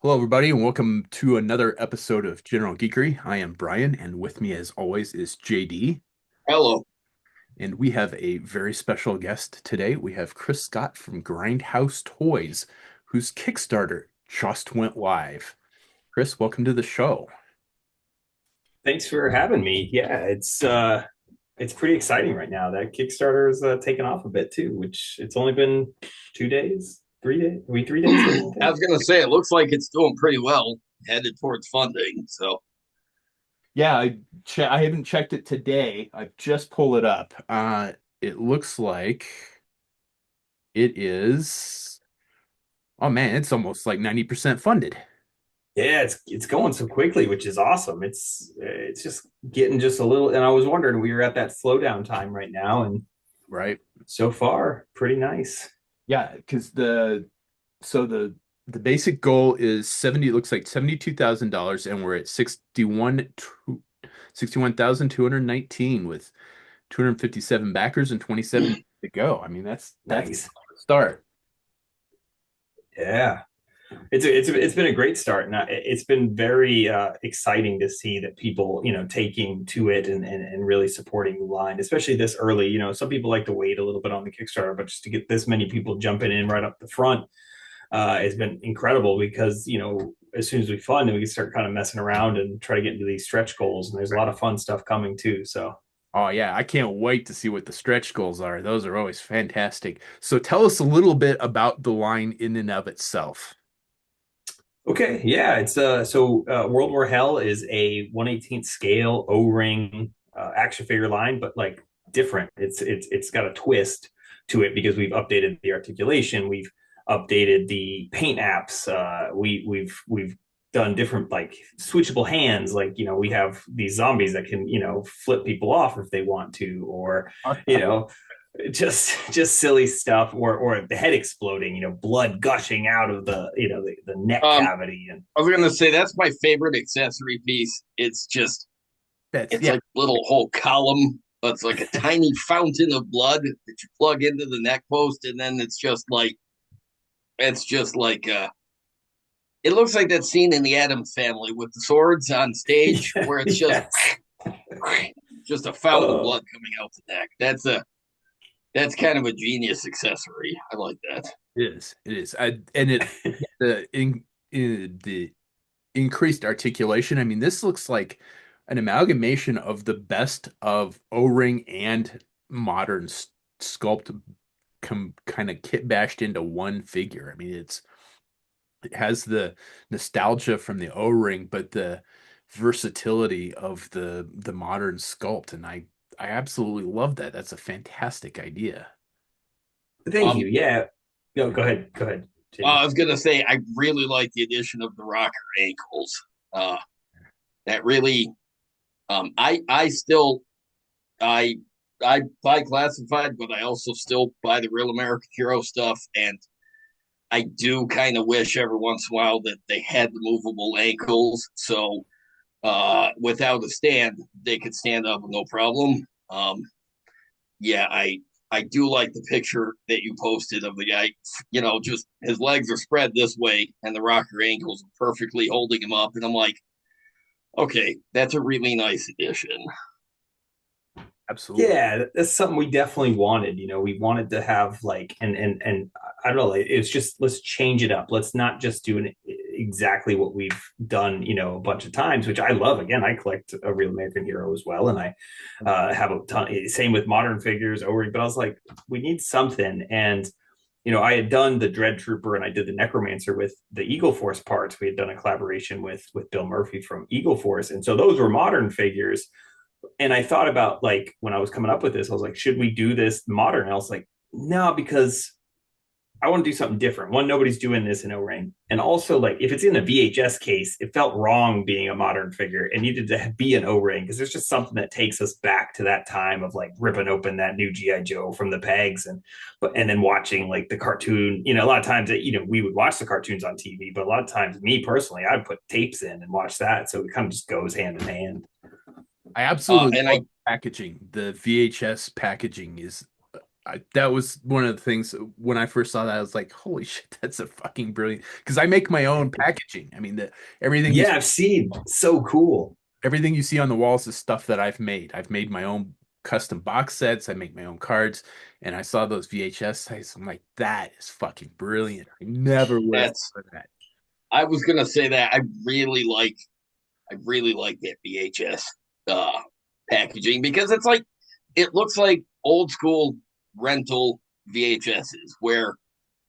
Hello, everybody, and welcome to another episode of General Geekery. I am Brian, and with me, as always, is JD. Hello. And we have a very special guest today. We have Chris Scott from Grindhouse Toys, whose Kickstarter just went live. Chris, welcome to the show. Thanks for having me. Yeah, it's pretty exciting right now. That Kickstarter is taken off a bit too, which it's only been 2 days, 3 days. Are we 3 days in, I Yeah, think? I was gonna say it looks like it's doing pretty well, headed towards funding. So I haven't checked it today. I just pulled it up. It looks like it is. Oh man, it's almost like 90% funded, Yeah, it's going so quickly, which is awesome. It's just getting just a little, and I was wondering, we were at that slowdown time right now, and right? so far, pretty nice. Yeah, because so the basic goal is 70, it looks like $72,000, and we're at 61,219 with 257 backers and 27 to go. I mean, that's a Nice. start. Yeah. It's been a great start, and it's been very exciting to see that people taking to it and really supporting the line, especially this early. Some people like to wait a little bit on the Kickstarter, but just to get this many people jumping in right up the front has been incredible because as soon as we fund, we can start kind of messing around and try to get into these stretch goals, and there's a lot of fun stuff coming too. So. Oh yeah, I can't wait to see what the stretch goals are. Those are always fantastic. So tell us a little bit about the line in and of itself. Okay, yeah, it's World War Hell is a 1/18th scale O-ring action figure line, but like different. It's got a twist to it because we've updated the articulation, we've updated the paint apps, we've done different like switchable hands, like we have these zombies that can flip people off if they want to, or you know just silly stuff, or the head exploding, blood gushing out of the neck um cavity. And I was gonna say that's my favorite accessory piece. That's It's yeah, like a little whole column. It's like a tiny fountain of blood that you plug into the neck post, and then it's just like it looks like that scene in the Addams Family with the swords on stage where it's just yes. just a fountain of Oh, blood coming out the neck. That's kind of a genius accessory. I like that. it is. It is. And it the increased articulation. I mean, this looks like an amalgamation of the best of O-ring and modern sculpt kind of kit bashed into one figure. I mean, it has the nostalgia from the O-ring, but the versatility of the modern sculpt, and I absolutely love that. That's a fantastic idea. thank Um, you. Yeah. No, go ahead, I JD. was gonna say I really like the addition of the rocker ankles. Uh, that really, I still I I buy classified, but I also still buy the real American Hero stuff, and I do kind of wish every once in a while that they had the movable ankles, so without a stand they could stand up with no problem. Yeah, I do like the picture that you posted of the guy. Just his legs are spread this way, and the rocker ankles are perfectly holding him up. And I'm like, okay, that's a really nice addition. Absolutely. Yeah, that's something we definitely wanted. We wanted to have like, and I don't know, like, it's just, let's change it up. Let's not just do exactly what we've done, a bunch of times, which I love. Again, I collect a real American Hero as well, and I have a ton. Same with modern figures, over. But I was like, we need something, and I had done the Dread Trooper and I did the Necromancer with the Eagle Force parts. We had done a collaboration with Bill Murphy from Eagle Force, and so those were modern figures. And I thought about, like, when I was coming up with this, I was like, should we do this modern? And I was like, no, because I want to do something different. One, nobody's doing this in O-ring. And also, like, if it's in a VHS case, it felt wrong being a modern figure. It needed to be an O-ring because there's just something that takes us back to that time of like ripping open that new GI Joe from the pegs, and then watching like the cartoon. A lot of times that we would watch the cartoons on TV, but a lot of times, me personally, I'd put tapes in and watch that. So it kind of just goes hand in hand. I absolutely And love I packaging. The VHS packaging is that was one of the things when I first saw that. I was like, "Holy shit, that's a fucking brilliant!" Because I make my own packaging. I mean, the everything you Yeah, I've seen. So cool. everything you see on the walls is stuff that I've made. I've made my own custom box sets. I make my own cards, and I saw those VHS sites. I'm like, that is fucking brilliant. I never would have That's thought of that. I was gonna say that I really like that VHS uh packaging because it's like it looks like old school rental VHSs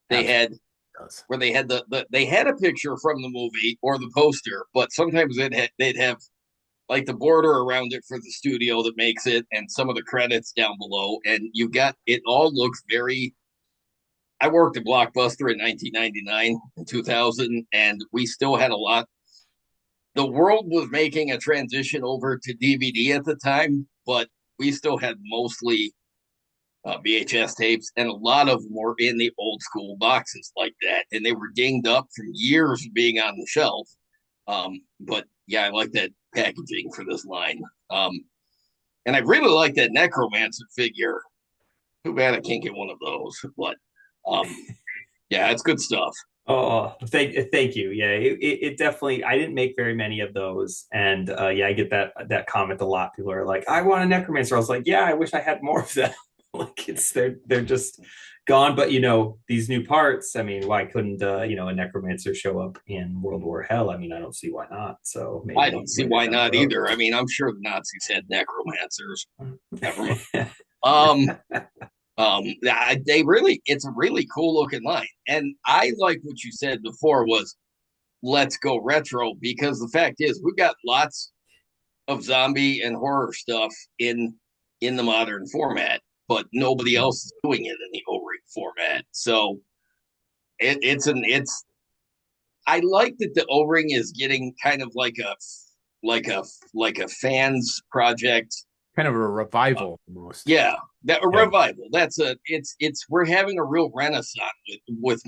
they Absolutely had does. they had they had a picture from the movie or the poster, but sometimes they'd have like the border around it for the studio that makes it and some of the credits down below, and you got it all looks very. I worked at Blockbuster in 1999 and 2000, and we still had a lot. The world was making a transition over to DVD at the time, but we still had mostly VHS tapes, and a lot of them were in the old school boxes like that, and they were dinged up from years of being on the shelf. But yeah, I like that packaging for this line, and I really like that Necromancer figure. Too bad I can't get one of those, but um, yeah, it's good stuff. Oh, thank you. Yeah, it definitely. I didn't make very many of those, and yeah, I get that comment a lot. People are like, "I want a necromancer." I was like, "Yeah, I wish I had more of them." Like it's they're just gone. But these new parts. I mean, why couldn't a necromancer show up in World War Hell? I mean, I don't see why not. So I don't maybe see later why down the not road. either. I mean, I'm sure the Nazis had necromancers. Never mind. Um, they really, it's a really cool looking line, and I like what you said before was let's go retro because the fact is we've got lots of zombie and horror stuff in the modern format, but nobody else is doing it in the O-ring format. So it's I like that the O-ring is getting kind of like a like a fans project. Kind of a Uh, revival almost. yeah, that a Yeah. revival. That's a it's we're having a real renaissance with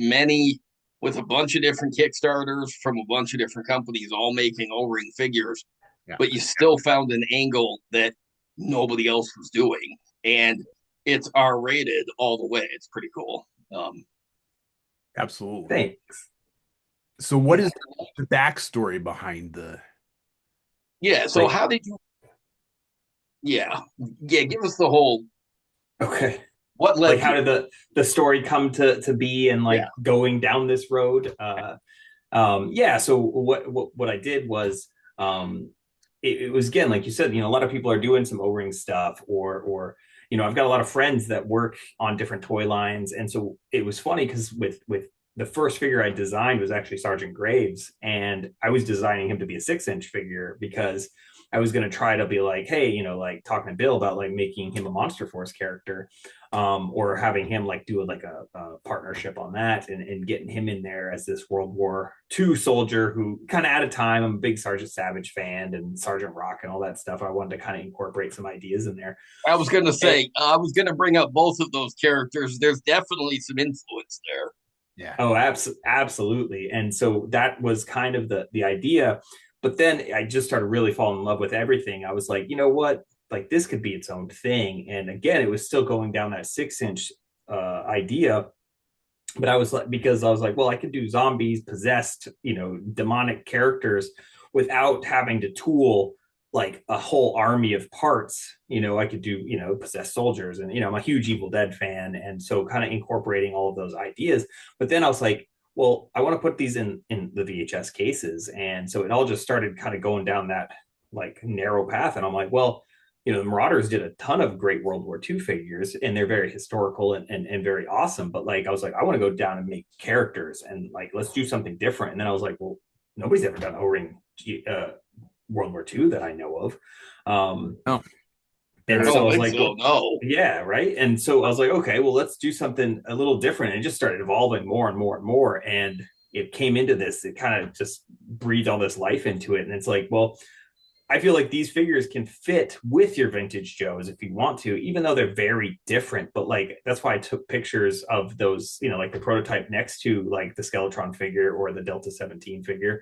a bunch of different Kickstarters from a bunch of different companies all making O-ring figures, Yeah, but you still found an angle that nobody else was doing, and it's R-rated all the way. It's pretty cool. absolutely. Thanks. So, what Yeah. is the backstory behind the Yeah. So Like how did you? Yeah, yeah. Give us the whole. okay. What Like led how to did it? the story come to be and Yeah. like going down this road? Yeah, so what I did was it was again like you said, a lot of people are doing some O-ring stuff or I've got a lot of friends that work on different toy lines, and so it was funny because with the first figure I designed was actually Sergeant Graves, and I was designing him to be a 6-inch figure because I was going to try to be like, hey, like talking to Bill about like making him a Monster Force character, or having him like do like a partnership on that, and getting him in there as this World War II soldier who kind of at a time, I'm a big Sergeant Savage fan and Sergeant Rock and all that stuff. I wanted to kind of incorporate some ideas in there. I was going to And, say I was going to bring up both of those characters. There's definitely some influence there. yeah? oh, absolutely. And so that was kind of the idea. But then I just started really falling in love with everything. I was like, you know what? Like this could be its own thing. And again, it was still going down that 6-inch idea. But I was like, because I was like, well, I could do zombies, possessed, demonic characters without having to tool like a whole army of parts. I could do, possessed soldiers, and, I'm a huge Evil Dead fan. And so kind of incorporating all of those ideas. But then I was like, well, I want to put these in the VHS cases. And so it all just started kind of going down that like narrow path. And I'm like, well, the Marauders did a ton of great World War II figures, and they're very historical and very awesome. But like, I was like, I want to go down and make characters, and like, let's do something different. And then I was like, well, nobody's ever done O-ring World War II that I know of. Oh, I And there. so I don't was think like, so. well, No. yeah, right. And so I was like, okay, well, let's do something a little different. And it just started evolving more and more and more. And it came into this, it kind of just breathed all this life into it. And it's like, well, I feel like these figures can fit with your vintage Joes if you want to, even though they're very different. But like that's why I took pictures of those, like the prototype next to like the Skeletron figure or the Delta 17 figure,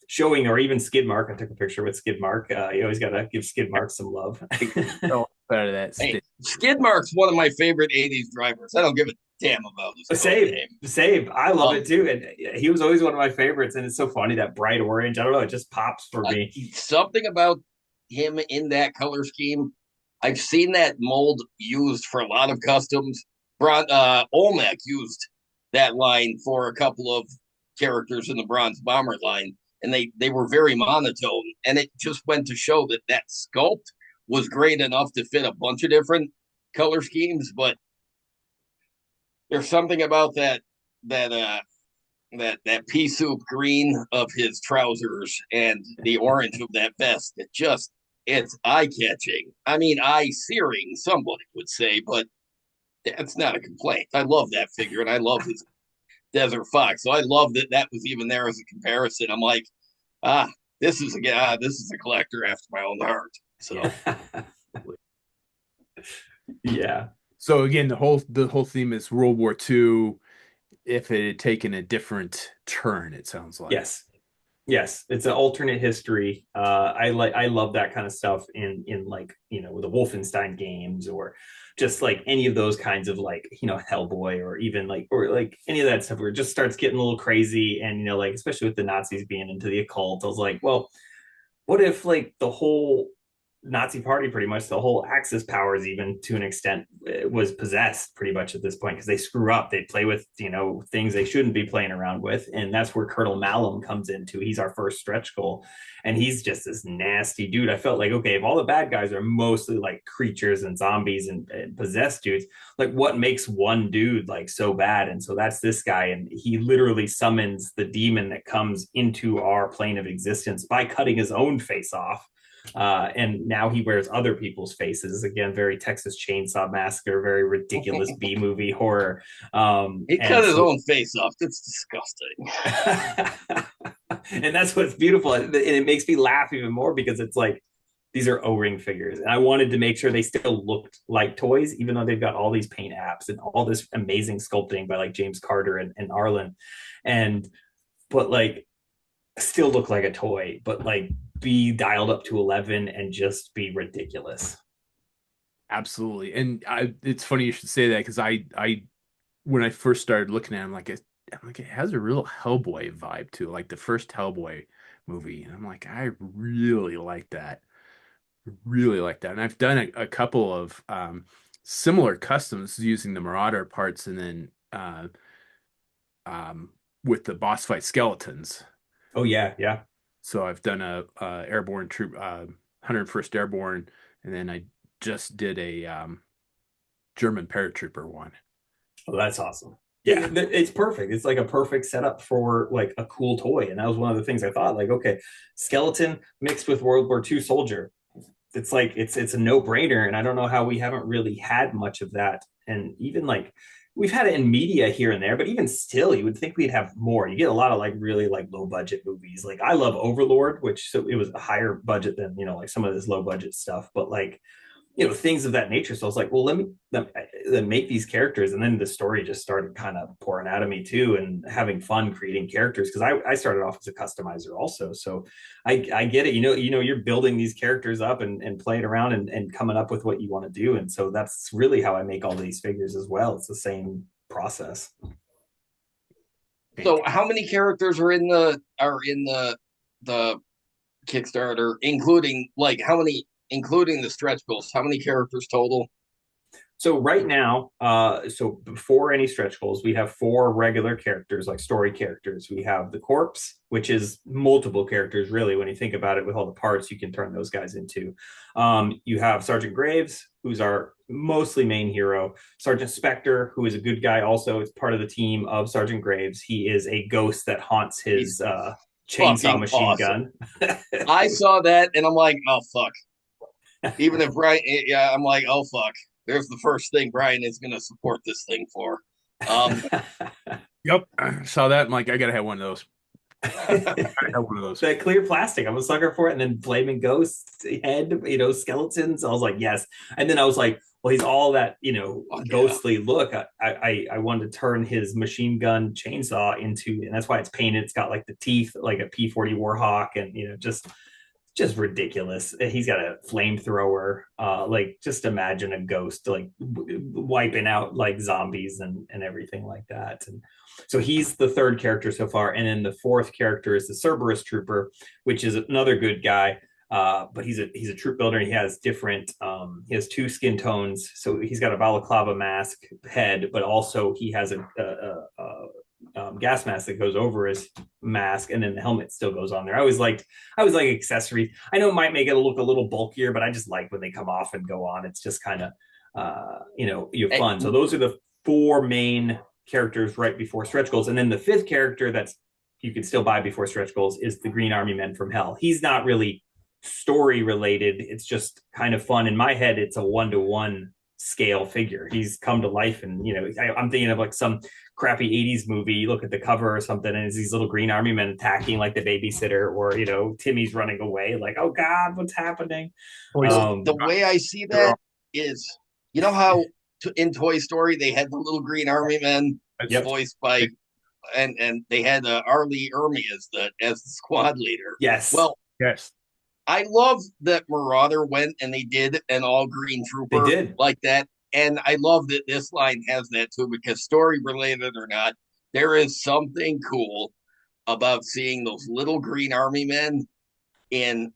showing, or even Skidmark. I took a picture with Skidmark. You always got to give Skidmark some love. Oh, out of that Hey, stick. Skidmark's one of my favorite '80s drivers. I don't give a damn about his code Same, name. same. I love Um, it too, and he was always one of my favorites. And it's so funny that bright orange. I don't know, it just pops for me. Something about him in that color scheme. I've seen that mold used for a lot of customs. Olmec used that line for a couple of characters in the Bronze Bomber line, and they were very monotone. And it just went to show that that sculpt was great enough to fit a bunch of different color schemes. But there's something about that that pea soup green of his trousers and the orange of that vest that just it's eye catching. I mean, eye searing, somebody would say, but that's not a complaint. I love that figure and I love his Desert Fox. So I love that that was even there as a comparison. I'm like, ah, this is a collector after my own heart. So Yeah. So again, the whole theme is World War II if it had taken a different turn, it sounds like. Yes. Yes, it's an alternate history. I love that kind of stuff in like the Wolfenstein games or just like any of those kinds of like Hellboy or even like any of that stuff where it just starts getting a little crazy and like especially with the Nazis being into the occult. I was like, well, what if like the whole Nazi party, pretty much the whole Axis powers, even to an extent, was possessed pretty much at this point because they screw up. They play with things they shouldn't be playing around with, and that's where Colonel Malum comes into. He's our first stretch goal, and he's just this nasty dude. I felt like okay, if all the bad guys are mostly like creatures and zombies and possessed dudes, like what makes one dude like so bad? And so that's this guy, and he literally summons the demon that comes into our plane of existence by cutting his own face off, and now he wears other people's faces. Again, very Texas Chainsaw Massacre, very ridiculous B movie horror. he And cut his so, own face off. That's disgusting. and that's what's beautiful, and it makes me laugh even more because it's like these are O-ring figures, and I wanted to make sure they still looked like toys, even though they've got all these paint apps and all this amazing sculpting by like James Carter and Arlen, and but like still look like a toy, but like be dialed up to 11 and just be ridiculous. Absolutely. And it's funny you should say that because when I first started looking at him, I'm like, it has a real Hellboy vibe to it, like the first Hellboy movie. And I'm like, I really like that. Really like that. And I've done a couple of similar customs using the Marauder parts and then with the boss fight skeletons. Oh yeah, yeah. So I've done a airborne troop, 101st Airborne, and then I just did a German paratrooper one. Oh, that's awesome. Yeah, It's perfect. It's like a perfect setup for like a cool toy. And that was one of the things I thought, like, okay, skeleton mixed with World War II soldier. It's like it's a no-brainer. And I don't know how we haven't really had much of that. And even like we've had it in media here and there, but even still, you would think we'd have more. You get a lot of like really like low budget movies. Like I love Overlord, which so it was a higher budget than like some of this low budget stuff, but like things of that nature. So I was like, well, let me make these characters, and then the story just started kind of pouring out of me too, and having fun creating characters because I started off as a customizer also. So I get it. You're building these characters up and playing around and coming up with what you want to do, and so that's really how I make all these figures as well. It's the same process. So how many characters are in the Kickstarter, including like how many, including the stretch goals? How many characters total? So right now, so before any stretch goals, we have four regular characters, like story characters. We have the corpse, which is multiple characters, really. When you think about it, with all the parts, you can turn those guys into. You have Sergeant Graves, who's our mostly main hero. Sergeant Spectre, who is a good guy, also is part of the team of Sergeant Graves. He is a ghost that haunts his chainsaw Fucking machine awesome. gun. I saw that and I'm like, oh fuck. Even if Brian, yeah, I'm like, oh fuck. There's the first thing Brian is going to support this thing for. Um, yep. I saw that. I'm like, I gotta have one of those. I gotta have one of those. That clear plastic, I'm a sucker for it. And then flaming ghosts head, skeletons. I was like, yes. And then I was like, well, he's all that, ghostly look. I wanted to turn his machine gun chainsaw into, and that's why it's painted. It's got like the teeth, like a P-40 Warhawk, and just just ridiculous. He's got a flamethrower. Like just imagine a ghost like wiping out like zombies and everything like that. And so he's the third character so far, and then the fourth character is the Cerberus Trooper, which is another good guy. But he's a troop builder. And he has different. He has two skin tones. So he's got a balaclava mask head, but also he has a gas mask that goes over his mask, and then the helmet still goes on there. I always like accessories. I know it might make it look a little bulkier, but I just like when they come off and go on. It's just kind of you have fun. So those are the four main characters right before stretch goals, and then the fifth character that's you can still buy before stretch goals is the Green Army Men from Hell. He's not really story related. It's just kind of fun. In my head, it's a 1-to-1 scale figure. He's come to life, and I'm thinking of like some crappy 80s movie. You look at the cover or something, and it's these little Green Army Men attacking like the babysitter, or Timmy's running away, like, oh God, what's happening? The way I see that is, how in Toy Story they had the little Green Army Men voiced by, and they had R. Lee Ermey as the squad leader. Yes. Well, yes. I love that Marauder went and they did an all green trooper like that. And I love that this line has that too, because story related or not, there is something cool about seeing those little Green Army Men in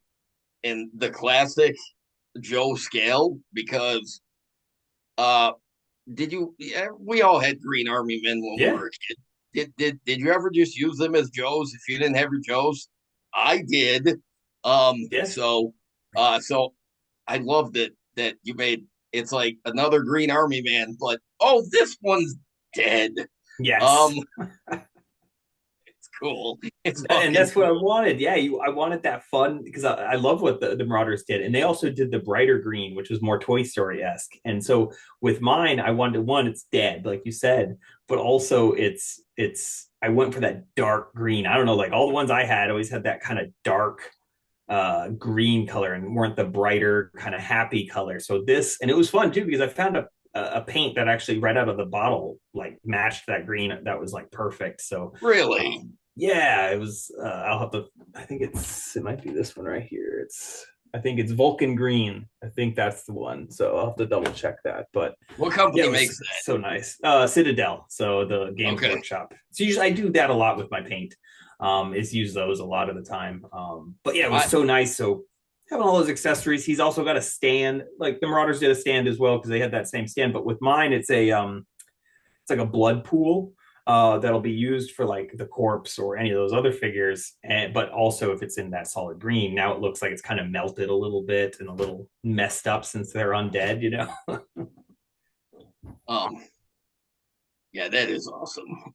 the classic Joe scale, because we all had Green Army Men when we were a kid. Did you ever just use them as Joes if you didn't have your Joes? I did. So I love that you made it's like another Green Army Man, but this one's dead. Yes. It's cool. And that's what I wanted. Yeah, I wanted that fun, because I love what the Marauders did, and they also did the brighter green, which was more Toy Story esque. And so with mine, I wanted one. It's dead, like you said, but also it's. I went for that dark green. I don't know, like all the ones I had always had that kind of dark green color and weren't the brighter kind of happy color. So this, and it was fun too, because I found a paint that actually right out of the bottle like matched that green. That was like perfect. So really, yeah, it was. I'll have to. I think it might be this one right here. I think it's Vulcan Green. I think that's the one. So I'll have to double check that. But what company makes that? So nice. Citadel. So the Games Workshop. So usually I do that a lot with my paint. Is use those a lot of the time. But yeah, it was so nice. So having all those accessories. He's also got a stand. Like the Marauders did a stand as well, because they had that same stand. But with mine, it's like a blood pool. That'll be used for like the corpse or any of those other figures, but also if it's in that solid green, now it looks like it's kind of melted a little bit and a little messed up since they're undead, Yeah, that is awesome.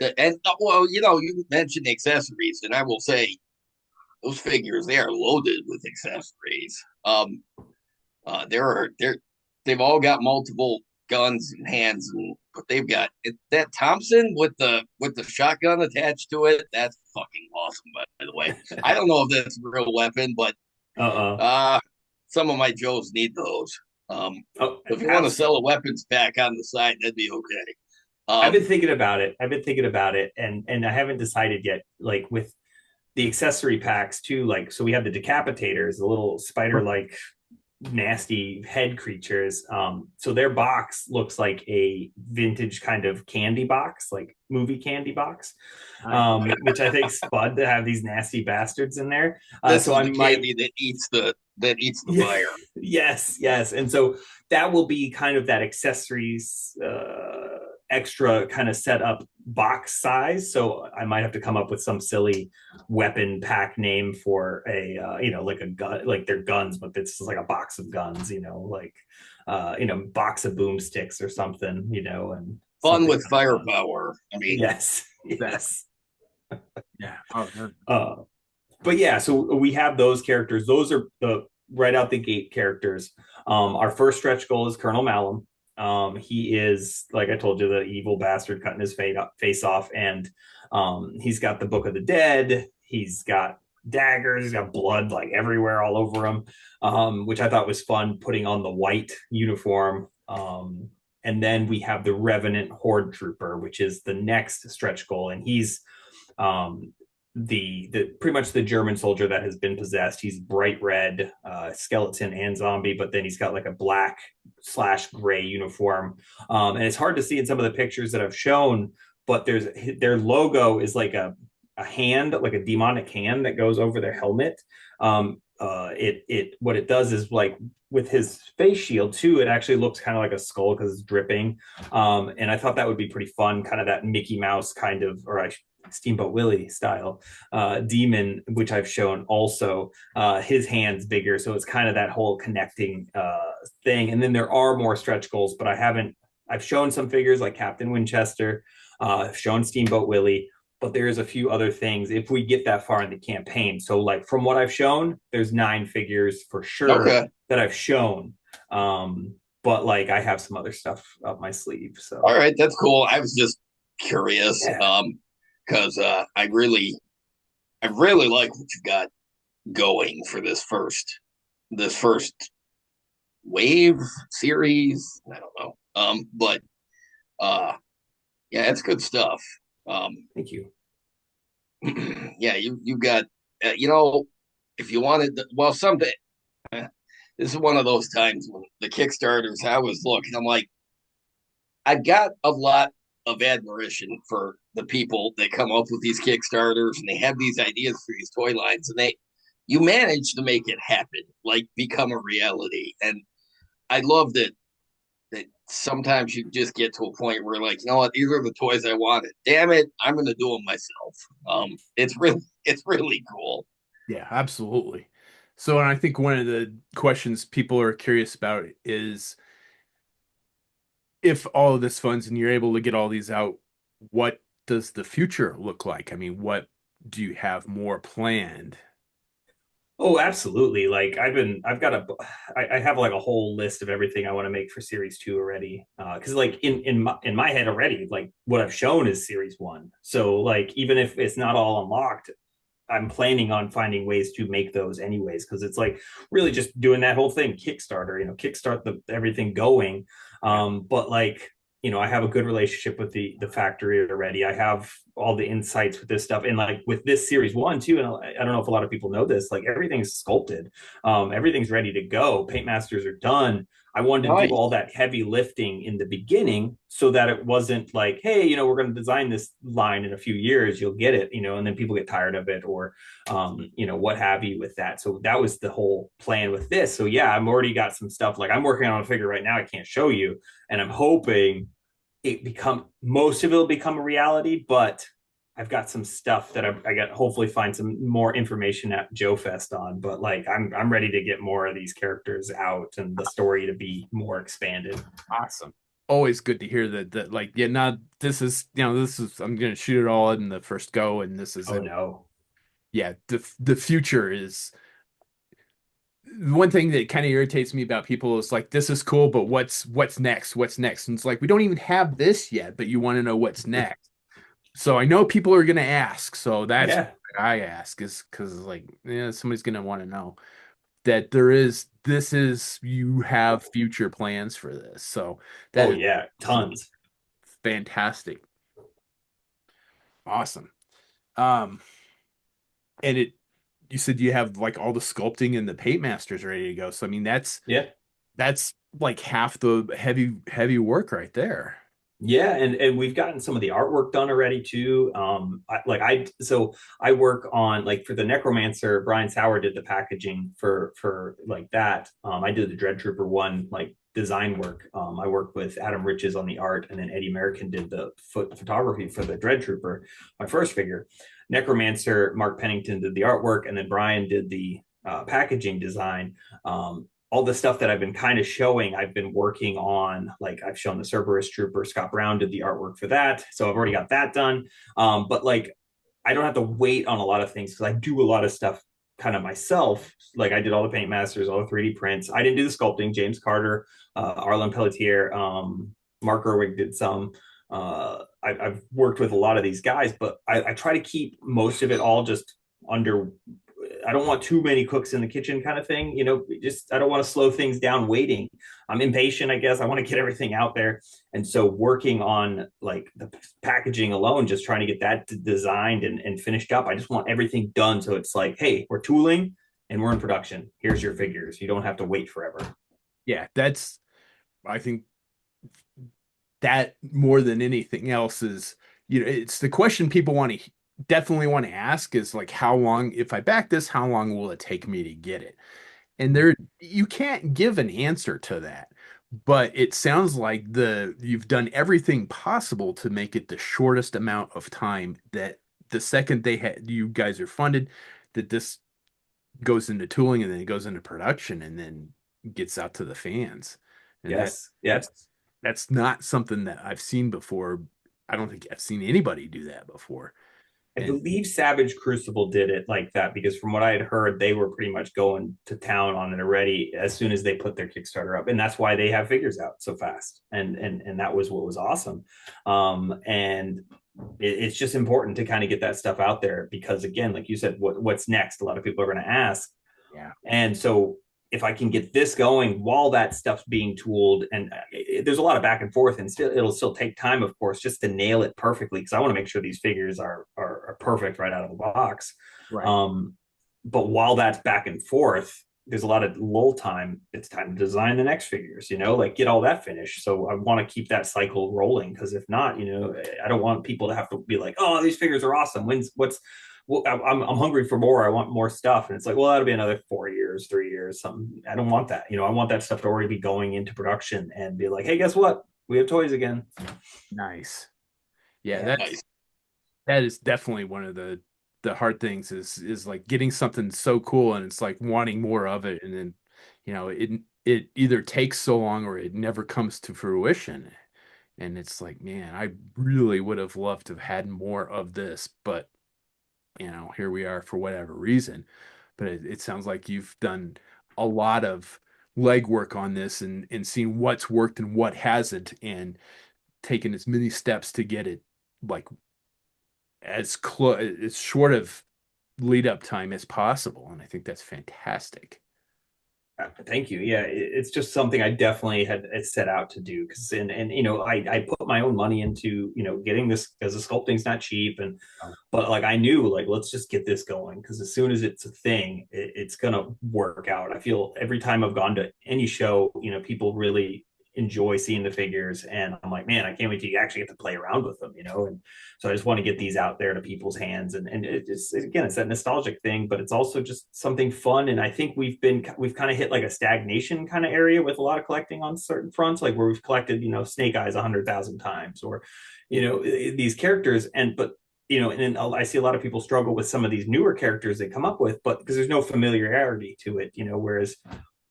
You mentioned accessories, and I will say those figures, they are loaded with accessories. They've all got multiple guns and hands, but they've got that Thompson with the shotgun attached to it. That's fucking awesome, by the way. I don't know if that's a real weapon, but some of my Joes need those. If you want to sell a weapons pack on the side, that'd be okay. I've been thinking about it, and I haven't decided yet. Like with the accessory packs too, like so we have the decapitators, the little spider-like nasty head creatures. So their box looks like a vintage kind of candy box, like movie candy box, which I think is fun to have these nasty bastards in there. So I candy that eats the fire. Yes, and so that will be kind of that accessories extra kind of set up box size. So I might have to come up with some silly weapon pack name for a like a gun, like they're guns, but it's like a box of guns, like box of boomsticks or something, and fun with firepower. I mean, yes. Yeah. But yeah, so we have those characters. Those are the right out the gate characters. Our first stretch goal is Colonel Malum. He is, like I told you, the evil bastard cutting his face off, and he's got the Book of the Dead. He's got daggers. He's got blood like everywhere, all over him, which I thought was fun, putting on the white uniform. And then we have the Revenant Horde Trooper, which is the next stretch goal, and he's the pretty much the German soldier that has been possessed. He's bright red, skeleton and zombie, but then he's got like a black slash gray uniform, and it's hard to see in some of the pictures that I've shown. But their logo is like a hand, like a demonic hand that goes over their helmet. It what it does is like with his face shield too, it actually looks kind of like a skull because it's dripping. And I thought that would be pretty fun, kind of that Mickey Mouse kind of, Steamboat Willie style demon, which I've shown also. His hand's bigger, so it's kind of that whole connecting thing. And then there are more stretch goals, but I haven't. I've shown some figures like Captain Winchester. I've shown Steamboat Willie, but there's a few other things if we get that far in the campaign. So, like from what I've shown, there's 9 figures for sure Okay. that I've shown. But like I have some other stuff up my sleeve. So, All right, that's cool. I was just curious, yeah. because I really like what you got going for this first wave series. I don't know. But uh yeah, it's good stuff. Thank you. Yeah, you got if you wanted well someday this is one of those times when the Kickstarters I was looking, I'm like, I've got a lot of admiration for the people that come up with these Kickstarters and they have these ideas for these toy lines and you manage to make it happen, like become a reality. And I love that sometimes you just get to a point where like, you know what, these are the toys I wanted. Damn it, I'm gonna do them myself. It's really cool. Yeah, absolutely. So, and I think one of the questions people are curious about is if all of this funds and you're able to get all these out, what does the future look like? I mean, what do you have more planned? Oh, absolutely. Like I have like a whole list of everything I want to make for series 2 already. Cause like in my head already, like what I've shown is series 1. So like, even if it's not all unlocked, I'm planning on finding ways to make those anyways, because it's like really just doing that whole thing, Kickstarter, kickstart the everything going. Yeah. But like, I have a good relationship with the factory already. I have all the insights with this stuff, and like with this series 1 too. And I don't know if a lot of people know this. Like everything's sculpted, everything's ready to go. Paint masters are done. I wanted to do Nice. all that heavy lifting in the beginning so that it wasn't like, hey, we're going to design this line in a few years, you'll get it, and then people get tired of it or, what have you with that. So that was the whole plan with this. So yeah, I'm already got some stuff. Like I'm working on a figure right now I can't show you, and I'm hoping most of it will become a reality, but I've got some stuff that I got hopefully find some more information at Joe Fest on. But like I'm ready to get more of these characters out and the story to be more expanded. Awesome. Always good to hear that like, yeah, not this is, I'm gonna shoot it all in the first go and this is Oh it. no. Yeah, the future is one thing that kind of irritates me about people is like, this is cool, but what's next? What's next? And it's like, we don't even have this yet, but you want to know what's next. So I know people are gonna ask, so that's Yeah. what I ask is because like, yeah, somebody's gonna want to know that this is you have future plans for this. So that Oh is yeah. Tons. fantastic. Awesome. Um, and you said you have like all the sculpting and the paint masters ready to go. So I mean, Yeah. that's like half the heavy work right there. Yeah, and we've gotten some of the artwork done already too. So I work on like for the Necromancer. Brian Sauer did the packaging for like that. I did the Dread Trooper one like design work. I worked with Adam Riches on the art, and then Eddie American did the photography for the Dread Trooper, my first figure. Necromancer, Mark Pennington did the artwork, and then Brian did the packaging design. All the stuff that I've been kind of showing, I've been working on. Like I've shown the Cerberus Trooper, Scott Brown did the artwork for that. So I've already got that done. But like, I don't have to wait on a lot of things because I do a lot of stuff kind of myself. Like I did all the paint masters, all the 3D prints. I didn't do the sculpting. James Carter, Arlen Pelletier, Mark Erwig did some. I've worked with a lot of these guys, but I try to keep most of it all just under I don't want too many cooks in the kitchen kind of thing. Just I don't want to slow things down waiting. I'm impatient, I guess. I want to get everything out there. And so working on like the packaging alone, just trying to get that designed and finished up. I just want everything done. So it's like, hey, we're tooling and we're in production. Here's your figures. You don't have to wait forever. Yeah, that's I think that more than anything else is, it's the question people definitely want to ask is like, how long, if I back this, how long will it take me to get it? And you can't give an answer to that, but it sounds like you've done everything possible to make it the shortest amount of time, that the second you guys are funded, that this goes into tooling and then it goes into production and then gets out to the fans. And Yes. Yeah. that's not something that I've seen before. I don't think I've seen anybody do that before. I And believe Savage Crucible did it like that because from what I had heard, they were pretty much going to town on it already as soon as they put their Kickstarter up, and that's why they have figures out so fast. And that was what was awesome. And it's just important to kind of get that stuff out there because again, like you said, what's next? A lot of people are going to ask, yeah, and so if I can get this going while that stuff's being tooled, and there's a lot of back and forth, and it'll still take time, of course, just to nail it perfectly because I want to make sure these figures are perfect right out of the box. right. Um, but while that's back and forth, there's a lot of lull time. It's time to design the next figures, like get all that finished. So I want to keep that cycle rolling because if not, I don't want people to have to be like, oh, these figures are awesome. What's well, I'm hungry for more. I want more stuff. And it's like, well, that'll be another 4 years, 3 years, something. I don't want that. I want that stuff to already be going into production and be like, hey, guess what? We have toys again. Nice. Yeah, Yeah. Nice. that is definitely one of the hard things is like getting something so cool and it's like wanting more of it, and then it either takes so long or it never comes to fruition. And it's like, man, I really would have loved to have had more of this, but here we are for whatever reason. But it sounds like you've done a lot of legwork on this and seen what's worked and what hasn't, and taken as many steps to get it like as short of lead up time as possible. And I think that's fantastic. Thank you. Yeah, it's just something I definitely had set out to do because and I put my own money into getting this because the sculpting's not cheap and Oh, but like I knew like let's just get this going because as soon as it's a thing it's gonna work out. I feel every time I've gone to any show people really enjoy seeing the figures and I'm like man I can't wait till you actually get to play around with them and so I just want to get these out there to people's hands and it's again it's that nostalgic thing but it's also just something fun and I think we've kind of hit like a stagnation kind of area with a lot of collecting on certain fronts like where we've collected Snake Eyes 100,000 times or these characters but and then I see a lot of people struggle with some of these newer characters they come up with, but because there's no familiarity to it, whereas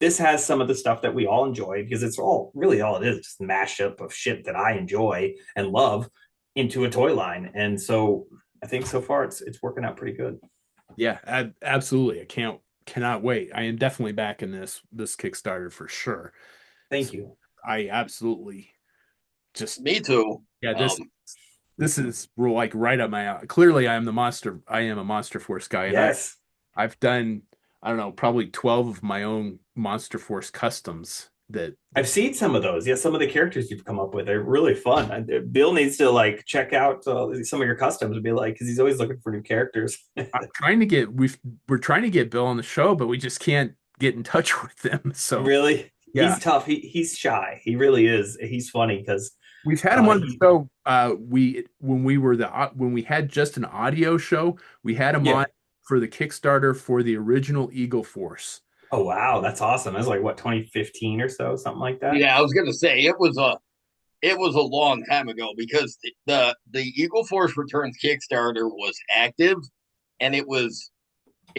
this has some of the stuff that we all enjoy because it's all it is, just a mashup of shit that I enjoy and love into a toy line. And so I think so far it's working out pretty good. yeah, absolutely. Cannot wait. I am definitely back in this Kickstarter for sure. Thank So you. I absolutely just Me too. yeah, this Um, this is like right up my alley. Clearly I am a Monster Force guy, and Yes. I've done, I don't know, probably 12 of my own Monster Force customs I've that seen some of those. Yeah, some of the characters you've come up with are really fun. Bill needs to like check out some of your customs and be like, because he's always looking for new characters. I'm trying to get we're trying to get Bill on the show, but we just can't get in touch with them. So Really, yeah, he's tough. He's shy. He really is. He's funny because we've had him on the he show. We when we had just an audio show, we had him yeah. on for the Kickstarter for the original Eagle Force. Oh wow, that's awesome. That's like what 2015 or so, something like that. yeah, I was gonna say it was a long time ago because the Eagle Force Returns Kickstarter was active and it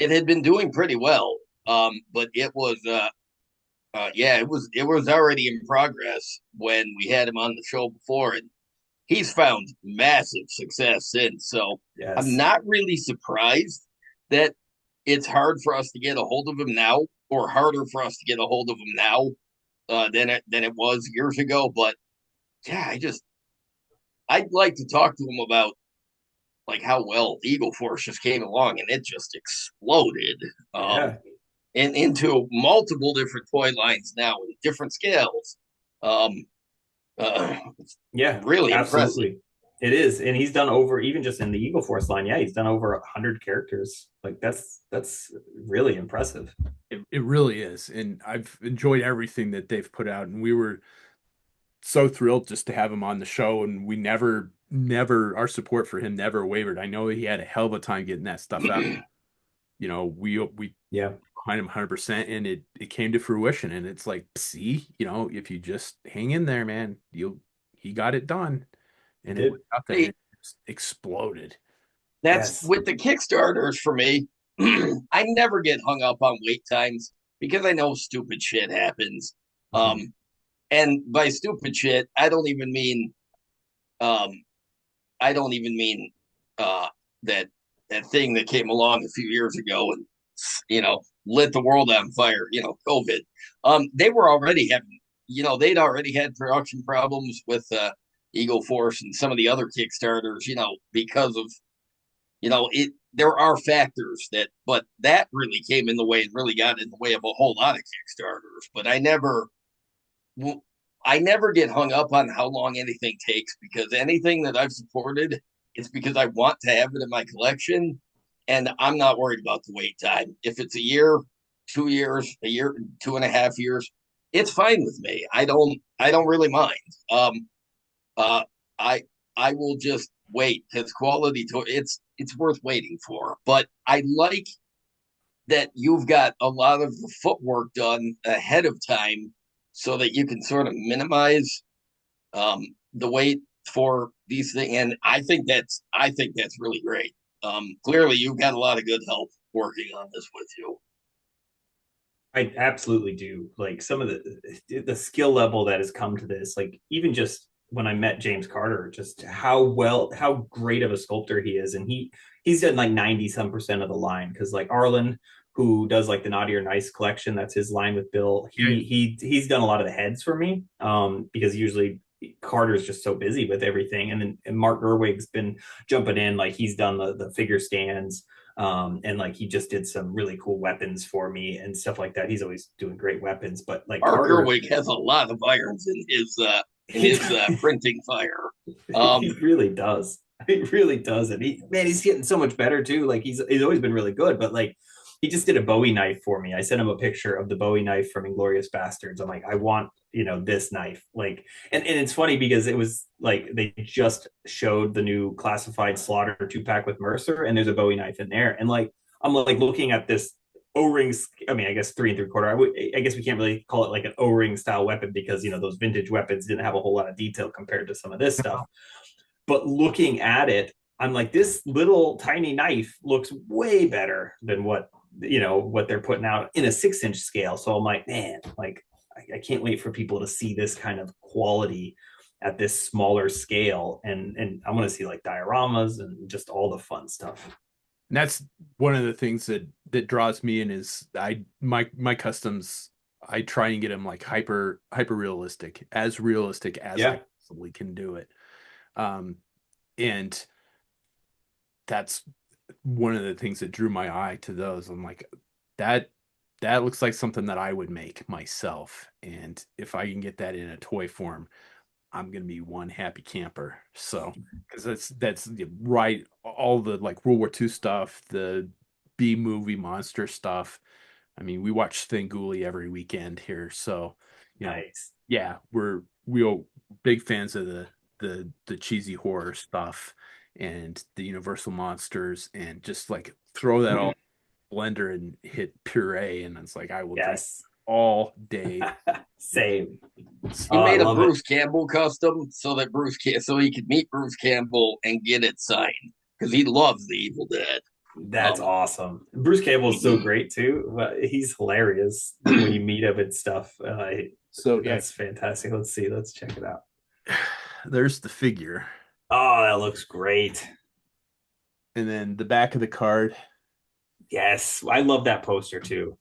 had been doing pretty well. But it was yeah, it was already in progress when we had him on the show before, and he's found massive success since. So I'm Yes. not really surprised that it's hard for us to get a hold of him now, or harder for us to get a hold of him now than it was years ago. But yeah, I'd like to talk to him about like how well Eagle Force just came along and it just exploded. Yeah. And into multiple different toy lines now with different scales. Um, it's Yeah, really impressive. absolutely. It is. And he's done over, even just in the Eagle Force line, yeah, he's done over 100 characters. Like that's really impressive. It really is. And I've enjoyed everything that they've put out. And we were so thrilled just to have him on the show. And we never, our support for him never wavered. I know he had a hell of a time getting that stuff out. You know, we Yeah, behind him 100%, and it came to fruition. And it's like, see, you know, if you just hang in there, man, he got it done. he And it did. went out there and See, it just exploded. that's Yes. with the Kickstarters for me. I never get hung up on wait times because I know stupid shit happens. Mhm. And by stupid shit, um, I don't even mean uh, that that thing that came along a few years ago and lit the world on fire. COVID. They were already having they'd already had production problems with Eagle Force and some of the other Kickstarters. Because of it. There are factors but that really came in the way and really got in the way of a whole lot of Kickstarters. But I never get hung up on how long anything takes because anything that I've supported, it's because I want to have it in my collection, and I'm not worried about the wait time. If it's a year, 2 years, a year, 2.5 years, it's fine with me. I don't really mind. Uh, I I will just wait because quality to it's worth waiting for. But I like that you've got a lot of the footwork done ahead of time so that you can sort of minimize the wait for these things. And I think that's really great. Clearly, you've got a lot of good help working on this with you. I absolutely do. Like some of the skill level that has come to this, like even just when I met James Carter, just how great of a sculptor he is, and he's done like 90 some percent of the line because like Arlen, who does like the Naughty or Nice collection, that's his line with Bill. Yeah. He's done a lot of the heads for me, because usually Carter's just so busy with everything, and then Mark Gerwig's been jumping in, like he's done the figure stands. And like he just did some really cool weapons for me and stuff like that. He's always doing great weapons, but like Mark Carter, Gerwig has a lot of irons in he, his printing fire. he really does. He really does. And he's getting so much better too. Like he's always been really good, but like he just did a Bowie knife for me. I sent him a picture of the Bowie knife from Inglorious Bastards. I'm like, I want, this knife. Like, and it's funny because it was like they just showed the new classified Slaughter 2-pack with Mercer, and there's a Bowie knife in there. And like I'm like looking at this O-rings. I mean, I guess 3 3/4. I guess we can't really call it like an O-ring style weapon because those vintage weapons didn't have a whole lot of detail compared to some of this stuff. But looking at it, I'm like, this little tiny knife looks way better than what they're putting out in a 6-inch scale. So I'm like, man, like I can't wait for people to see this kind of quality at this smaller scale, and I want to see like dioramas and just all the fun stuff. And that's one of the things that draws me in is my customs. I try and get them like hyper realistic as I Yeah, possibly can do it. Um, and that's one of the things that drew my eye to those. I'm like, that that looks like something that I would make myself. And if I can get that in a toy form, I'm gonna be one happy camper. So, because that's right, all the like World War II stuff, the B movie monster stuff. I mean, we watch Thinguli every weekend here, so you know, nice. yeah, we're big fans of the cheesy horror stuff and the Universal monsters, and just like throw that all blender and hit puree, and it's like I will drink Yes. all day. Same. He I made a love it. Bruce Campbell custom so he could meet Bruce Campbell and get it signed because he loves the Evil Dead. That's Um, awesome. Bruce Campbell is so great too. He's hilarious when you meet him and stuff. So yeah, That's fantastic. Let's see. Let's check it out. there's the figure. Oh, that looks great. And then the back of the card. Yes, I love that poster too.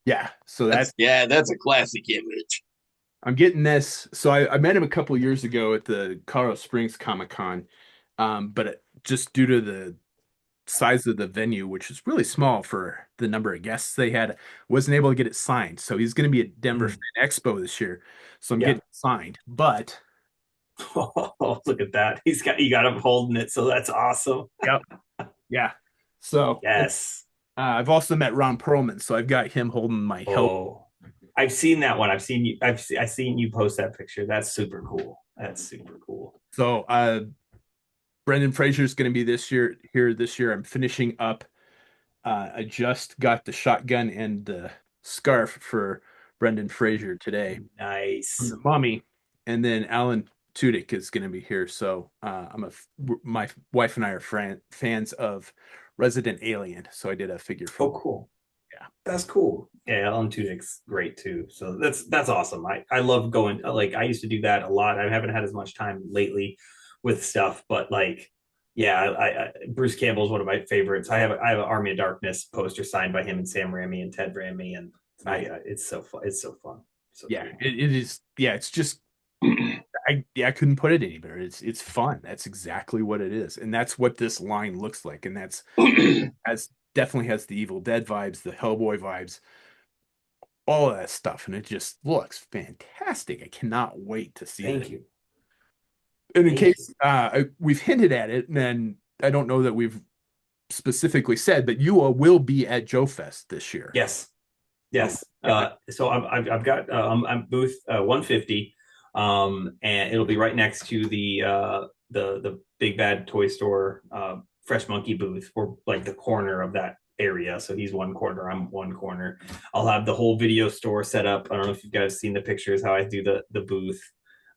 Yeah. So that's that's yeah, that's a classic image. I'm getting this. So I met him a couple years ago at the Colorado Springs Comic Con. But just due to the size of the venue, which is really small for the number of guests they had, wasn't able to get it signed. So he's going to be at Denver Fan Mm. Expo this year. So I'm Yeah. getting it signed. But Oh, look at that. You got him holding it, so that's awesome. yep, yeah. So Yes. I've also met Ron Perlman, so I've got him holding my help. Oh, I've seen that one. I've seen you post that picture. That's super cool. That's super cool. So Brendan Fraser is going to be this year. I'm finishing up. I just got the shotgun and the scarf for Brendan Fraser today from Nice. the Mummy, and then Alan Tudyk is going to be here. So my wife and I are fans of Resident Alien, so I did a figure Oh, from cool. yeah. That's cool. Yeah, Alan Tudyk's great too. So that's awesome. I love going, like, I used to do that a lot. I haven't had as much time lately with stuff, but like, yeah, Bruce Campbell is one of my favorites. I have an Army of Darkness poster signed by him and Sam Raimi and Ted Raimi, and Nice. it's so fun. It's so fun. So Yeah, cool. it is. Yeah, it's just I couldn't put it any better. It's fun. That's exactly what it is, and that's what this line looks like, and that's as definitely has the Evil Dead vibes, the Hellboy vibes, all of that stuff, and it just looks fantastic. I cannot wait to see it. Thank you. And in Thank you. case we've hinted at it, and then I don't know that we've specifically said, but you will be at Joe Fest this year. Yes. Oh, Yes. yeah. So I've got I'm booth 150, and it'll be right next to the big bad toy store Fresh Monkey booth. We're like the corner of that area. So he's one corner, I'm one corner. I'll have the whole video store set up. I don't know if you guys seen the pictures how I do the booth.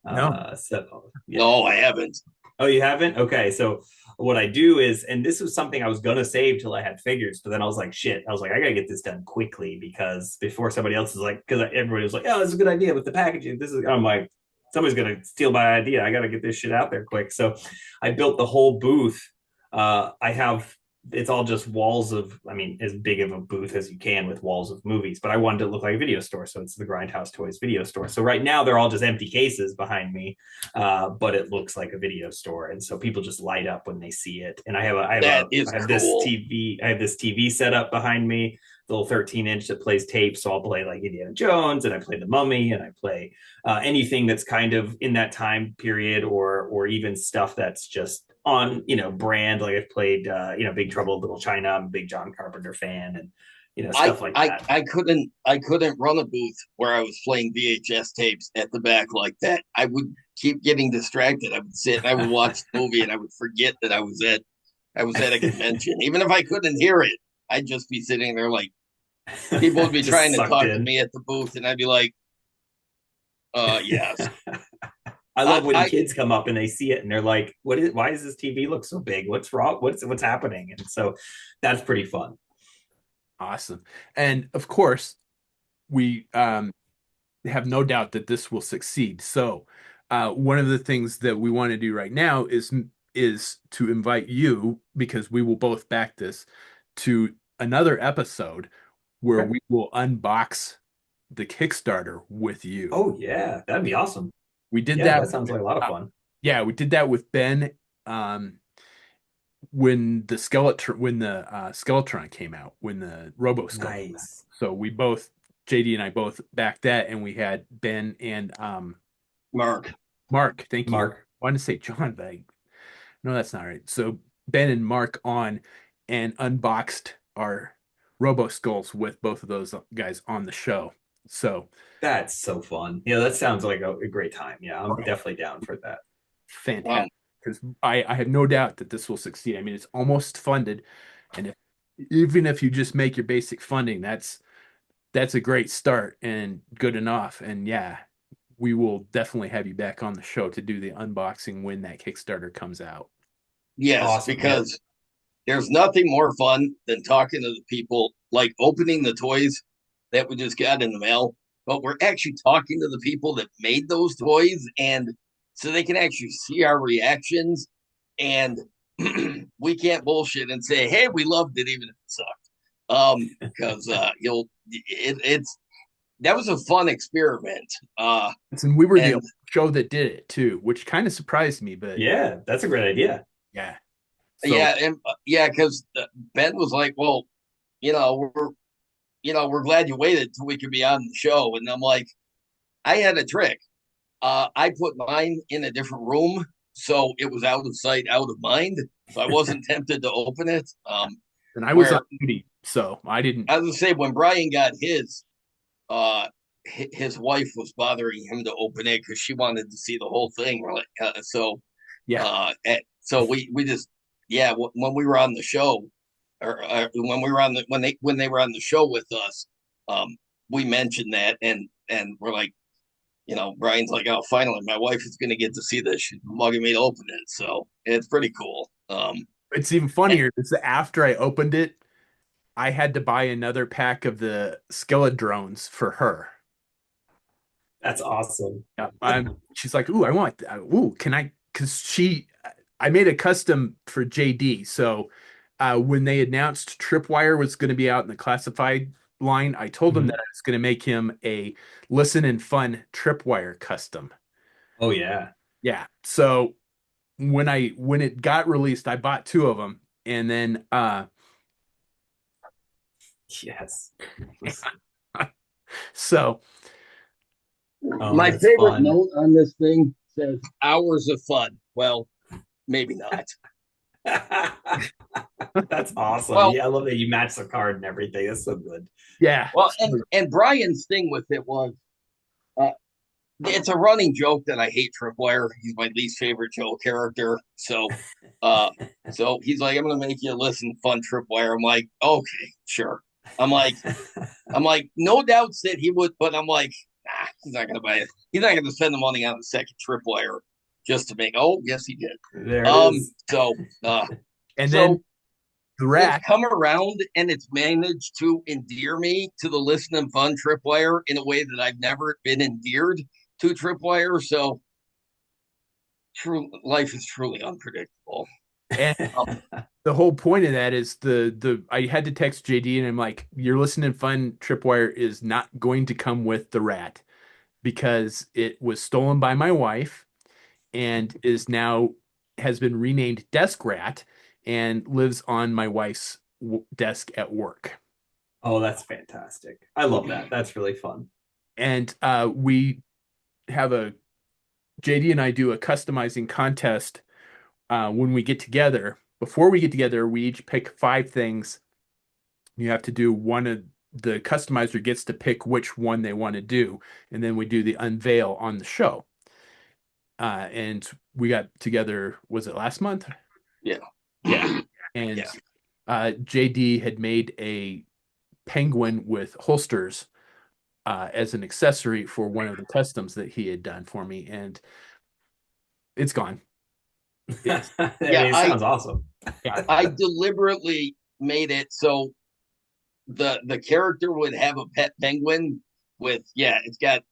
No. Set. Yeah. No, I haven't. Oh, you haven't? Okay. So what I do is, and this was something I was gonna save till I had figures, but then I was like, shit. I was like, I gotta get this done quickly because before somebody else is like, because everybody was like, oh, this is a good idea with the packaging. This is, I'm like, somebody's gonna steal my idea. I gotta get this shit out there quick. So I built the whole booth. I have it's all just walls of, I mean, as big of a booth as you can with walls of movies, but I wanted it to look like a video store. So it's the Grindhouse Toys video store. So right now they're all just empty cases behind me, but it looks like a video store. And so people just light up when they see it. And That is I have this cool. TV, I have this TV set up behind me, the little 13-inch that plays tape. So I'll play like Indiana Jones, and I play The Mummy, and I play anything that's kind of in that time period, or even stuff that's just on, brand. Like I've played Big Trouble in Little China. I'm a big John Carpenter fan, and I, stuff like I that. I couldn't run a booth where I was playing VHS tapes at the back like that. I would keep getting distracted. I would sit and I would watch the movie and I would forget that I was at a convention. Even if I couldn't hear it, I'd just be sitting there like people would be Just trying to sucked talk to in. me at the booth and I'd be like, yes. I I, love when I kids come up and they see it and they're like, why does this TV look so big? What's wrong? What's happening? And so that's pretty fun. Awesome. And of course, we have no doubt that this will succeed. So, one of the things that we want to do right now is to invite you, because we will both back this, to another episode where Okay. we will unbox the Kickstarter with you. Oh yeah, that'd be awesome. We did Yeah, that. that sounds like a lot of Uh, fun. yeah, we did that with Ben when the Skeletron came out, when the Robo Skull. Nice. So we both, JD and I both backed that, and we had Ben and Mark. Mark. Thank you. I Mark. wanted to say John, but no, that's not right. So Ben and Mark on and unboxed our Robo Skulls with both of those guys on the show. So That's so fun. Yeah, that sounds like a great time. Yeah, I'm definitely down for that. fantastic. Wow. Because I have no doubt that this will succeed. I mean, it's almost funded, and even if you just make your basic funding, that's a great start and good enough. And yeah, we will definitely have you back on the show to do the unboxing when that Kickstarter comes out. Yes, Awesome. Yeah. because there's nothing more fun than talking to the people, like opening the toys that we just got in the mail, but we're actually talking to the people that made those toys, and so they can actually see our reactions, and we can't bullshit and say, "Hey, we loved it," even if it sucked. Because it's that was a fun experiment. And we were the And only show that did it too, which kind of surprised me, but Yeah, that's a great idea. yeah. So Yeah, and yeah, because Ben was like, "Well, you know, we're glad you waited till we could be on the show." And I'm like, "I had a trick. I put mine in a different room, so it was out of sight, out of mind. So I wasn't tempted to open it. and I was on Where duty, so I didn't. I was gonna say when Brian got his, uh, his wife was bothering him to open it because she wanted to see the whole thing. We're like, Yeah, so we just yeah when we were on the show or when we were on the when they were on the show with us, um, we mentioned that and we're like, Brian's like, oh, finally, my wife is going to get to see this. She's mugging me to open it. So it's pretty cool. it's even funnier. Is that after I opened it, I had to buy another pack of the skillet drones for her. That's awesome. Yeah, she's like, "Ooh, I want that. Ooh, can I?" Because I made a custom for JD. So when they announced Tripwire was going to be out in the classified line, I told them that Mhm. I was going to make him a listen and fun Tripwire custom. Oh yeah. Yeah. So when it got released, I bought two of them, and then Yes. so Oh, my that's favorite fun. note on this thing says hours of fun. Well, maybe not. That's awesome. Well, Yeah, I love that you match the card and everything. That's so good. yeah. well, and Brian's thing with it was uh, it's a running joke that I hate Tripwire. He's my least favorite Joe character. Uh, so he's like, I'm gonna make you listen fun Tripwire. I'm like, okay, sure. I'm like, no doubts that he would, but I'm like, nah, he's not gonna buy it. He's not gonna spend the money on the second Tripwire just to make. Oh, yes, he did. There it is. So, And then so the it's rat. come around and it's managed to endear me to the listen and fun Tripwire in a way that I've never been endeared to Tripwire. So, true life is truly unpredictable. And the whole point of that is the I had to text JD and I'm like, your listening fun Tripwire is not going to come with the rat because it was stolen by my wife and is now has been renamed Desk Rat and lives on my wife's desk at work. Oh, that's fantastic. I love that. That's really fun. And we have a JD and I do a customizing contest when we get together. Before we get together, we each pick five things. You have to do one of the customizer gets to pick which one they want to do, and then we do the unveil on the show. And we got together, was it last month? Yeah. Yeah. And Yeah. JD had made a penguin with holsters as an accessory for one of the customs that he had done for me, and it's gone. It's I mean, Yeah. it sounds awesome. yeah, I deliberately made it so the character would have a pet penguin with, yeah, it's got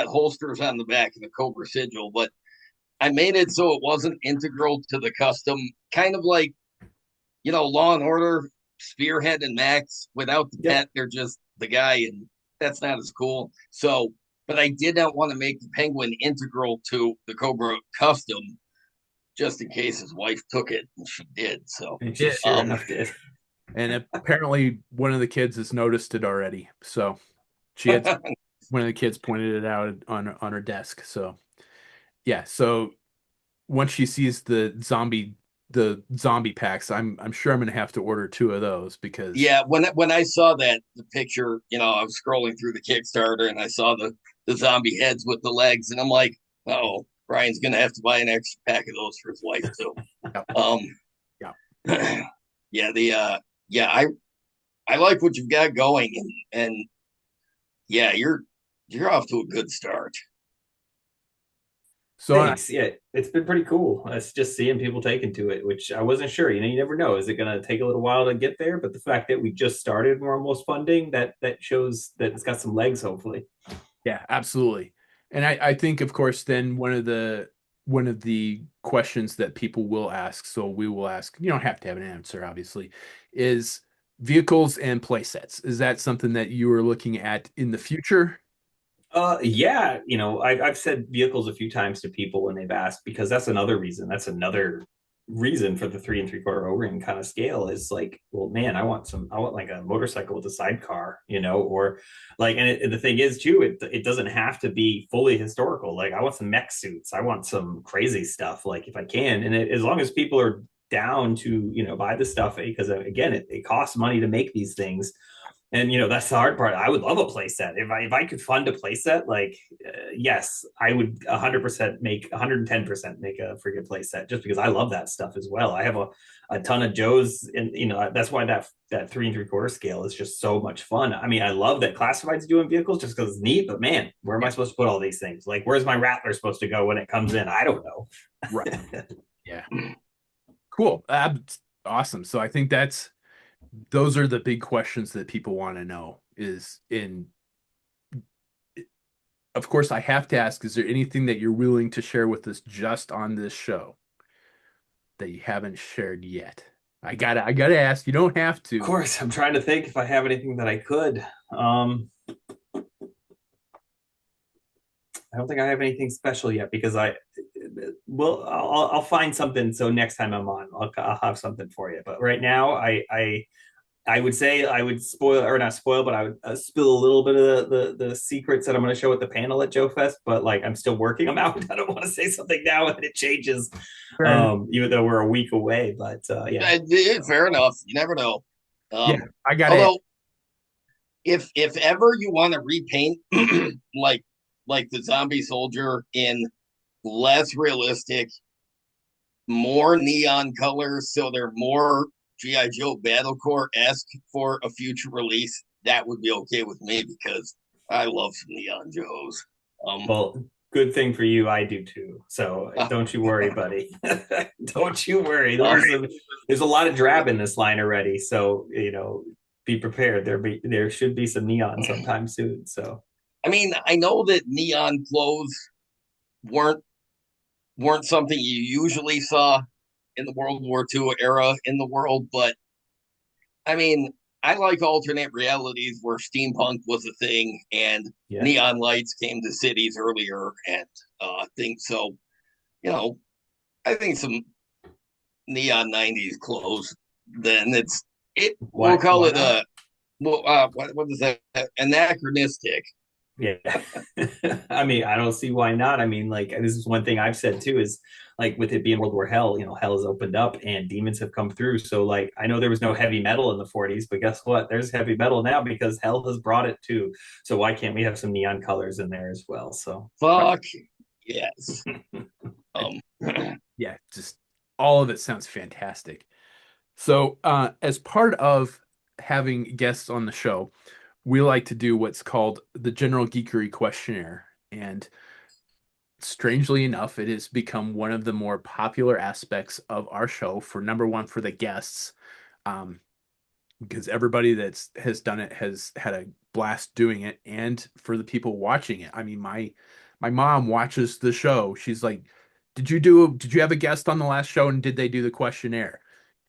holsters on the back and a cobra sigil, but I made it so it wasn't integral to the custom, kind of like, Law and Order, Spearhead and Max. Without the Yep. pet, they're just the guy, and that's not as cool. So, but I did not want to make the penguin integral to the Cobra custom, just in case his wife took it, and she did. So, And she it, sure enough did. and apparently one of the kids has noticed it already. So she had one of the kids pointed it out on her desk. So yeah, so once she sees the zombie packs, I'm sure I'm gonna have to order two of those because yeah, when I saw that the picture, I was scrolling through the Kickstarter and I saw the zombie heads with the legs, and I'm like, oh, Brian's gonna have to buy an extra pack of those for his wife too. yeah, Um, yeah. yeah, yeah, I like what you've got going, and yeah, you're off to a good start. So Thanks. Yeah, it's been pretty cool. It's just seeing people taking to it, which I wasn't sure. You never know. Is it going to take a little while to get there? But the fact that we just started, we're almost funding that shows that it's got some legs. Hopefully. yeah, absolutely. And I think of course then one of the questions that people will ask, so we will ask, you don't have to have an answer, obviously, is vehicles and play sets. Is that something that you are looking at in the future? Yeah, I've said vehicles a few times to people when they've asked because that's another reason. That's another reason for the 3 3/4 O-ring kind of scale is like, well, man, I want like a motorcycle with a sidecar, or like, and the thing is too, it doesn't have to be fully historical. Like, I want some mech suits, I want some crazy stuff, like if I can, and as long as people are down to buy the stuff, because again, it costs money to make these things. And that's the hard part. I would love a playset. If I could fund a playset, like yes, I would 100% make 110% make a freaking playset, just because I love that stuff as well. I have a ton of Joes, and that's why that 3 3/4 scale is just so much fun. I mean, I love that Classified's doing vehicles just because it's neat. But man, where am I supposed to put all these things? Like, where's my Rattler supposed to go when it comes in? I don't know. Right. Yeah. Cool. Awesome. So I think those are the big questions that people want to know. Of course, I have to ask, is there anything that you're willing to share with us just on this show that you haven't shared yet? I gotta ask. You don't have Of to. course, I'm trying to think if I have anything that I could. I don't think I have anything special yet, because I'll find something. So next time I'm on, I'll have something for you. But right now, I would say I would spoil, or not spoil, but I would spill a little bit of the secrets that I'm going to show at the panel at Joe Fest. But like, I'm still working them out. I don't want to say something now and it changes, even though we're a week away. But yeah, Fair enough. You never know. Yeah, I got it. Although, if ever you want to repaint like the zombie soldier in less realistic, more neon colors, so they're more GI Joe Battle Corps esque for a future release, that would be okay with me, because I love some neon Joes. Well, good thing for you, I do too. So don't you worry, buddy. Don't you worry. There's a lot of drab in this line already, so be prepared. There should be some neon sometime soon. So I mean, I know that neon clothes weren't something you usually saw in the World War II era in the world, but I mean, I like alternate realities where steampunk was a thing and yeah, neon lights came to cities earlier, and things. So, I think some neon '90s clothes. Then we'll call it what is that? Anachronistic. Yeah. I mean, I don't see why not. I mean, like, this is one thing I've said too, is like, with it being World War Hell, hell has opened up and demons have come through. So like, I know there was no heavy metal in the 40s, but guess what? There's heavy metal now because hell has brought it too. So why can't we have some neon colors in there as well? So fuck yes. Yeah, just all of it sounds fantastic. So, as part of having guests on the show, we like to do what's called the General Geekery questionnaire. And strangely enough, it has become one of the more popular aspects of our show, for number one, for the guests, because everybody has done it has had a blast doing it, and for the people watching it. I mean, my mom watches the show. She's like, did you have a guest on the last show, and did they do the questionnaire?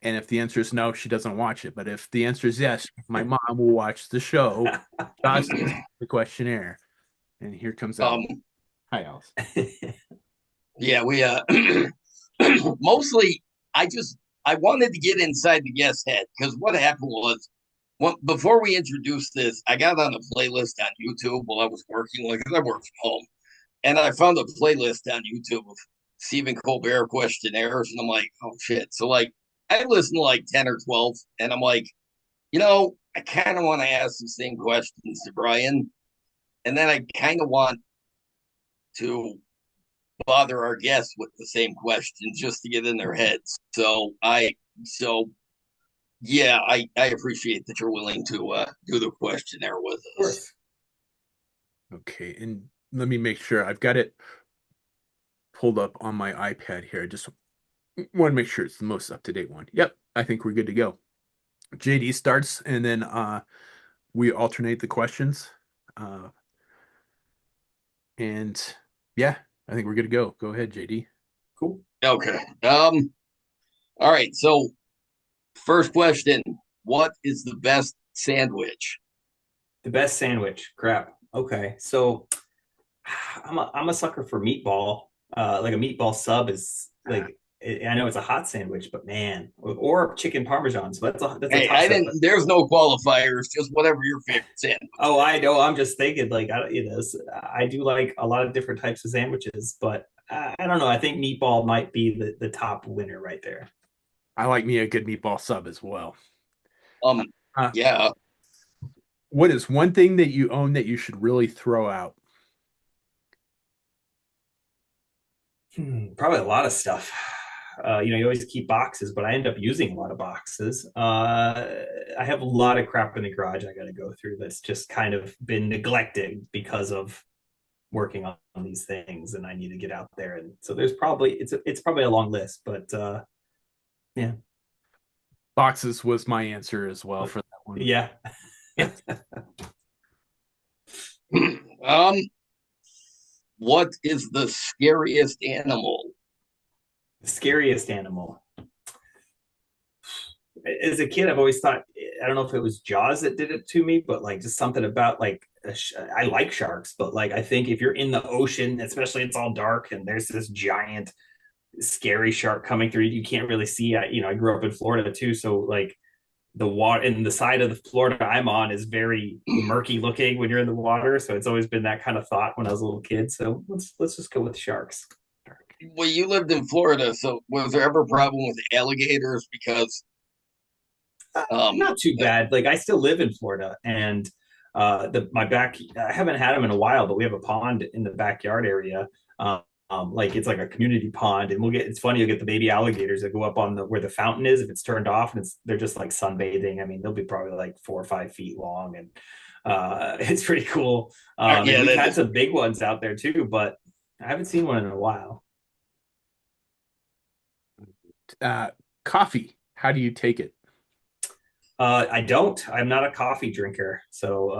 And if the answer is no, she doesn't watch it. But if the answer is yes, my mom will watch the show, the questionnaire. And here comes Alice. Hi, Alice. Yeah, we mostly I wanted to get inside the guest head, because what happened was, before we introduced this, I got on a playlist on YouTube while I was working, like, because I work from home, and I found a playlist on YouTube of Stephen Colbert questionnaires, and I'm like, oh shit. So like, I listened to like 10 or 12, and I'm like, I kind of want to ask the same questions to Brian, and then I kind of want to bother our guests with the same questions just to get in their heads. So yeah, I appreciate that you're willing to do the questionnaire with us. Okay, and let me make sure I've got it pulled up on my iPad here. I just want to make sure it's the most up-to-date one. Yep, I think we're good to go. JD starts, and then we alternate the questions. And yeah, I think we're good to go. Go ahead, JD. Cool. Okay. All right. So first question: what is the best sandwich? The best sandwich. Crap. Okay. So I'm a sucker for meatball. Like a meatball sub is like I know it's a hot sandwich, but man, or chicken parmesan. So that's a Hey, toss I up. didn't. There's no qualifiers. Just whatever your favorite sandwich Oh, I is. know. I'm just thinking, like, I do like a lot of different types of sandwiches, but I don't know. I think meatball might be the top winner right there. I like me a good meatball sub as well. Um, Uh, yeah. what is one thing that you own that you should really throw out? Probably a lot of stuff. You always keep boxes, but I end up using a lot of boxes. I have a lot of crap in the garage I got to go through that's just kind of been neglected because of working on these things, and I need to get out there. And so it's probably a long list, but yeah, Boxes was my answer as well but for that one. yeah. Yeah. um, what is the scariest animal? Scariest animal. As a kid, I've always thought, I don't know if it was Jaws that did it to me, but like just something about like I like sharks, but like I think if you're in the ocean, especially it's all dark and there's this giant scary shark coming through, you can't really see. I grew up in Florida too, so like the water and the side of the Florida I'm on is very murky looking when you're in the water. So it's always been that kind of thought when I was a little kid. So let's just go with sharks. Well, you lived in Florida, so was there ever a problem with alligators? Because Not too uh, bad. Like I still live in Florida, and my back. I haven't had them in a while, but we have a pond in the backyard area. Like it's like a community pond, and we'll get. It's funny, you'll get the baby alligators that go up on the where the fountain is if it's turned off, and they're just like sunbathing. I mean, they'll be probably like 4 or 5 feet long, and it's pretty cool. And yeah, we've that had is. some big ones out there too, but I haven't seen one in a while. Uh, Coffee. How do you take it? I don't. I'm not a coffee drinker, so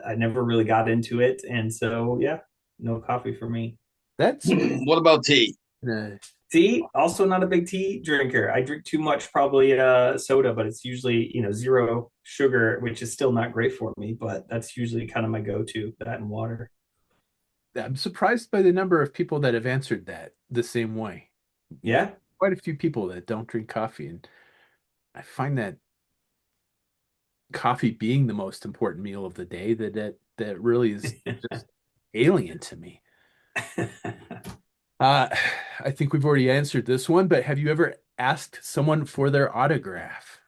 I never really got into it, and so yeah, no coffee for me. That's What about tea? uh, Tea, also not a big tea drinker. I drink too much, probably soda, but it's usually zero sugar, which is still not great for me. But that's usually kind of my go-to. That and water. I'm surprised by the number of people that have answered that the same way. Yeah. Quite a few people that don't drink coffee, and I find that coffee being the most important meal of the day, that really is just alien to me. Uh, I think we've already answered this one, but have you ever asked someone for their autograph?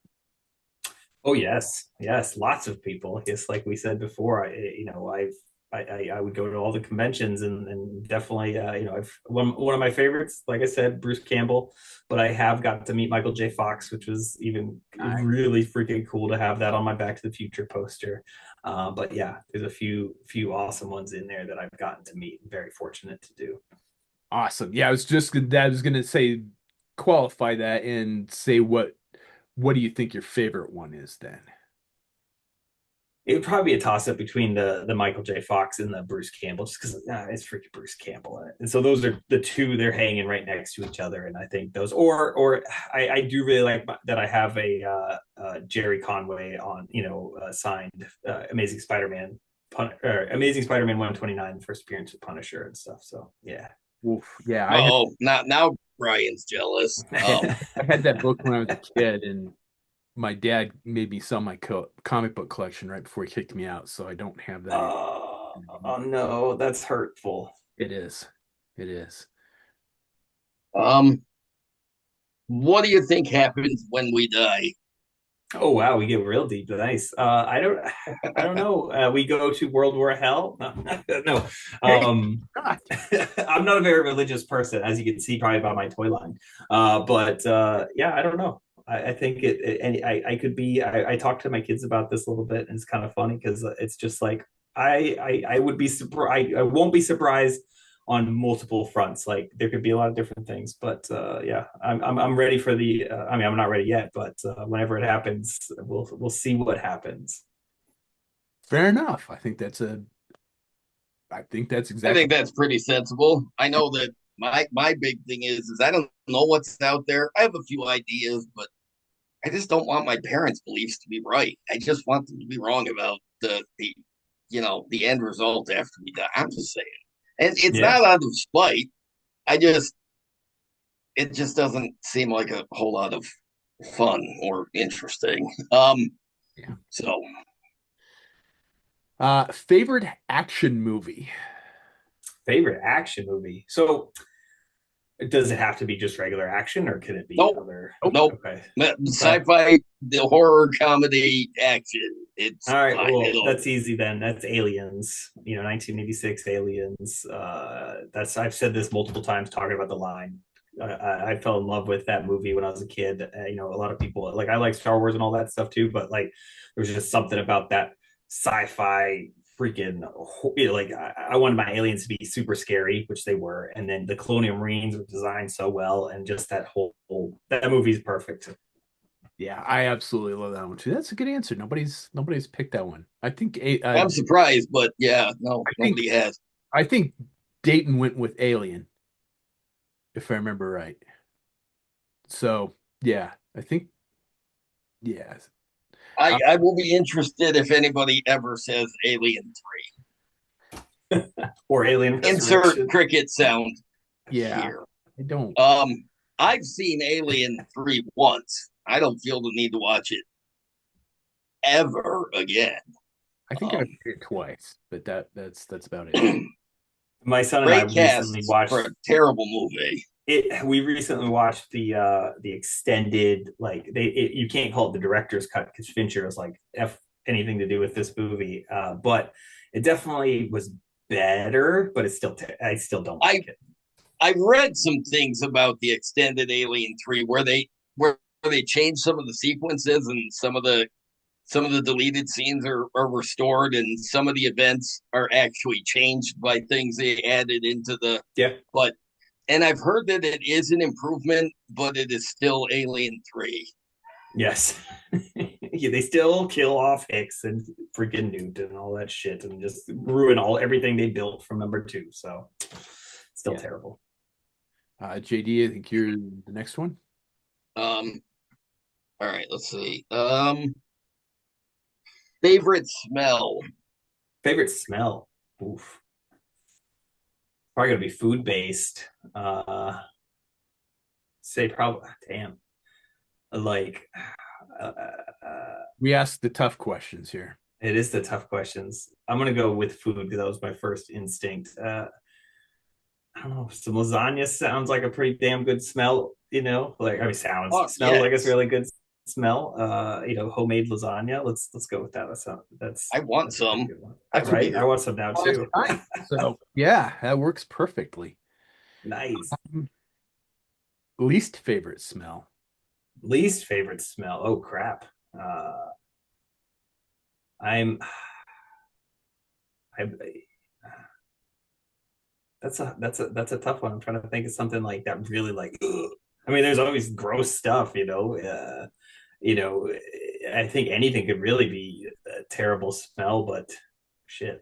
Oh yes, yes, lots of people. Just like we said before, I would go to all the conventions and definitely I've one of my favorites, like I said, Bruce Campbell, but I have got to meet Michael J. Fox, which was even I, really freaking cool to have that on my Back to the Future poster. But yeah, there's a few awesome ones in there that I've gotten to meet. Very fortunate to do. awesome. Yeah, I was gonna say qualify that and say what do you think your favorite one is then? It would probably be a toss up between the Michael J. Fox and the Bruce Campbell, just because it's freaking Bruce Campbell in it. And so those are the two. They're hanging right next to each other, and I think those. Or I do really like that. I have a Jerry Conway on signed Amazing Spider-Man, Amazing Spider-Man 129, first appearance with Punisher and stuff. So yeah. Oof, yeah, Oh, now Brian's jealous. I had that book when I was a kid, and my dad made me sell my comic book collection right before he kicked me out, so I don't have that Oh anymore. no, that's hurtful. It is. It is. Um, what do you think happens when we die? Oh wow, we get real deep. Nice. I don't know. We go to World War Hell. No, no. Hey, Um, God. I'm not a very religious person, as you can see probably by my toy line. But yeah, I don't know. I think and I could be. I talk to my kids about this a little bit, and it's kind of funny because it's just like I would be surprised. I won't be surprised on multiple fronts. Like there could be a lot of different things, but yeah, I'm ready for the. I mean, I'm not ready yet, but whenever it happens, we'll see what happens. Fair enough. I think that's I exactly. think that's pretty sensible. I know that my big thing is I don't know what's out there. I have a few ideas, but I just don't want my parents' beliefs to be right. I just want them to be wrong about the end result after we die. I'm just saying, and it's Yeah, not out of spite. I just it just doesn't seem like a whole lot of fun or interesting. Yeah. So Favorite action movie? Favorite action movie. So does it have to be just regular action, or could it be nope, other? Oh, nope. Okay. Okay. Sci-fi, the horror, comedy, action. All It's right. fine. Well, It'll. that's easy then. That's Aliens. 1986 Aliens. That's I've said this multiple times talking about the line. I fell in love with that movie when I was a kid. A lot of people like I like Star Wars and all that stuff too, but like there was just something about that sci-fi freaking like I wanted my aliens to be super scary, which they were, and then the Colonial Marines were designed so well, and just that whole that movie's perfect. Yeah, I absolutely love that one too. That's a good answer. Nobody's picked that one. I'm surprised, but yeah, no, I think nobody has. I think Dayton went with Alien, if I remember right. So yeah, I think yeah. Uh, I will be interested if anybody ever says Alien Or Alien 3. Insert Resurrection. cricket sound yeah, here. I don't. I've seen Alien 3 once. I don't feel the need to watch it ever again. I think I've Um, seen it twice, but that's about it. My son and I Great recently cast for watched a terrible movie. it. We recently watched the extended like you can't call it the director's cut because Fincher is like f anything to do with this movie, but it definitely was better. But it's still I still don't I like it. I've read some things about the extended Alien 3 where they changed some of the sequences and some of the deleted scenes are restored and some of the events are actually changed by things they added into the Yeah. but and I've heard that it is an improvement, but it is still Alien 3. Yes. Yeah, they still kill off Hicks and freaking Newt and all that shit and just ruin everything they built from number two. So still Yeah. terrible. JD, I think you're the next one. Um all right, let's see. Favorite smell. Favorite smell. Oof. Probably gonna be food based. Say probably damn. Like We ask the tough questions here. it is the tough questions. I'm gonna go with food because that was my first instinct. I don't know. Some lasagna sounds like a pretty damn good smell. Like I mean, sounds Oh smells like it's yes. really good smell. Homemade lasagna. Let's go with that. I want that's a pretty some. good one. I have to be Right? I here. want some now Last too. time. So yeah, that works perfectly. Nice. Least favorite smell. Least favorite smell. Oh crap. Uh, I'm. I. That's a tough one. I'm trying to think of something like that. Really like. Ugh. I mean, there's always gross stuff. You know. I think anything could really be a terrible smell, but shit.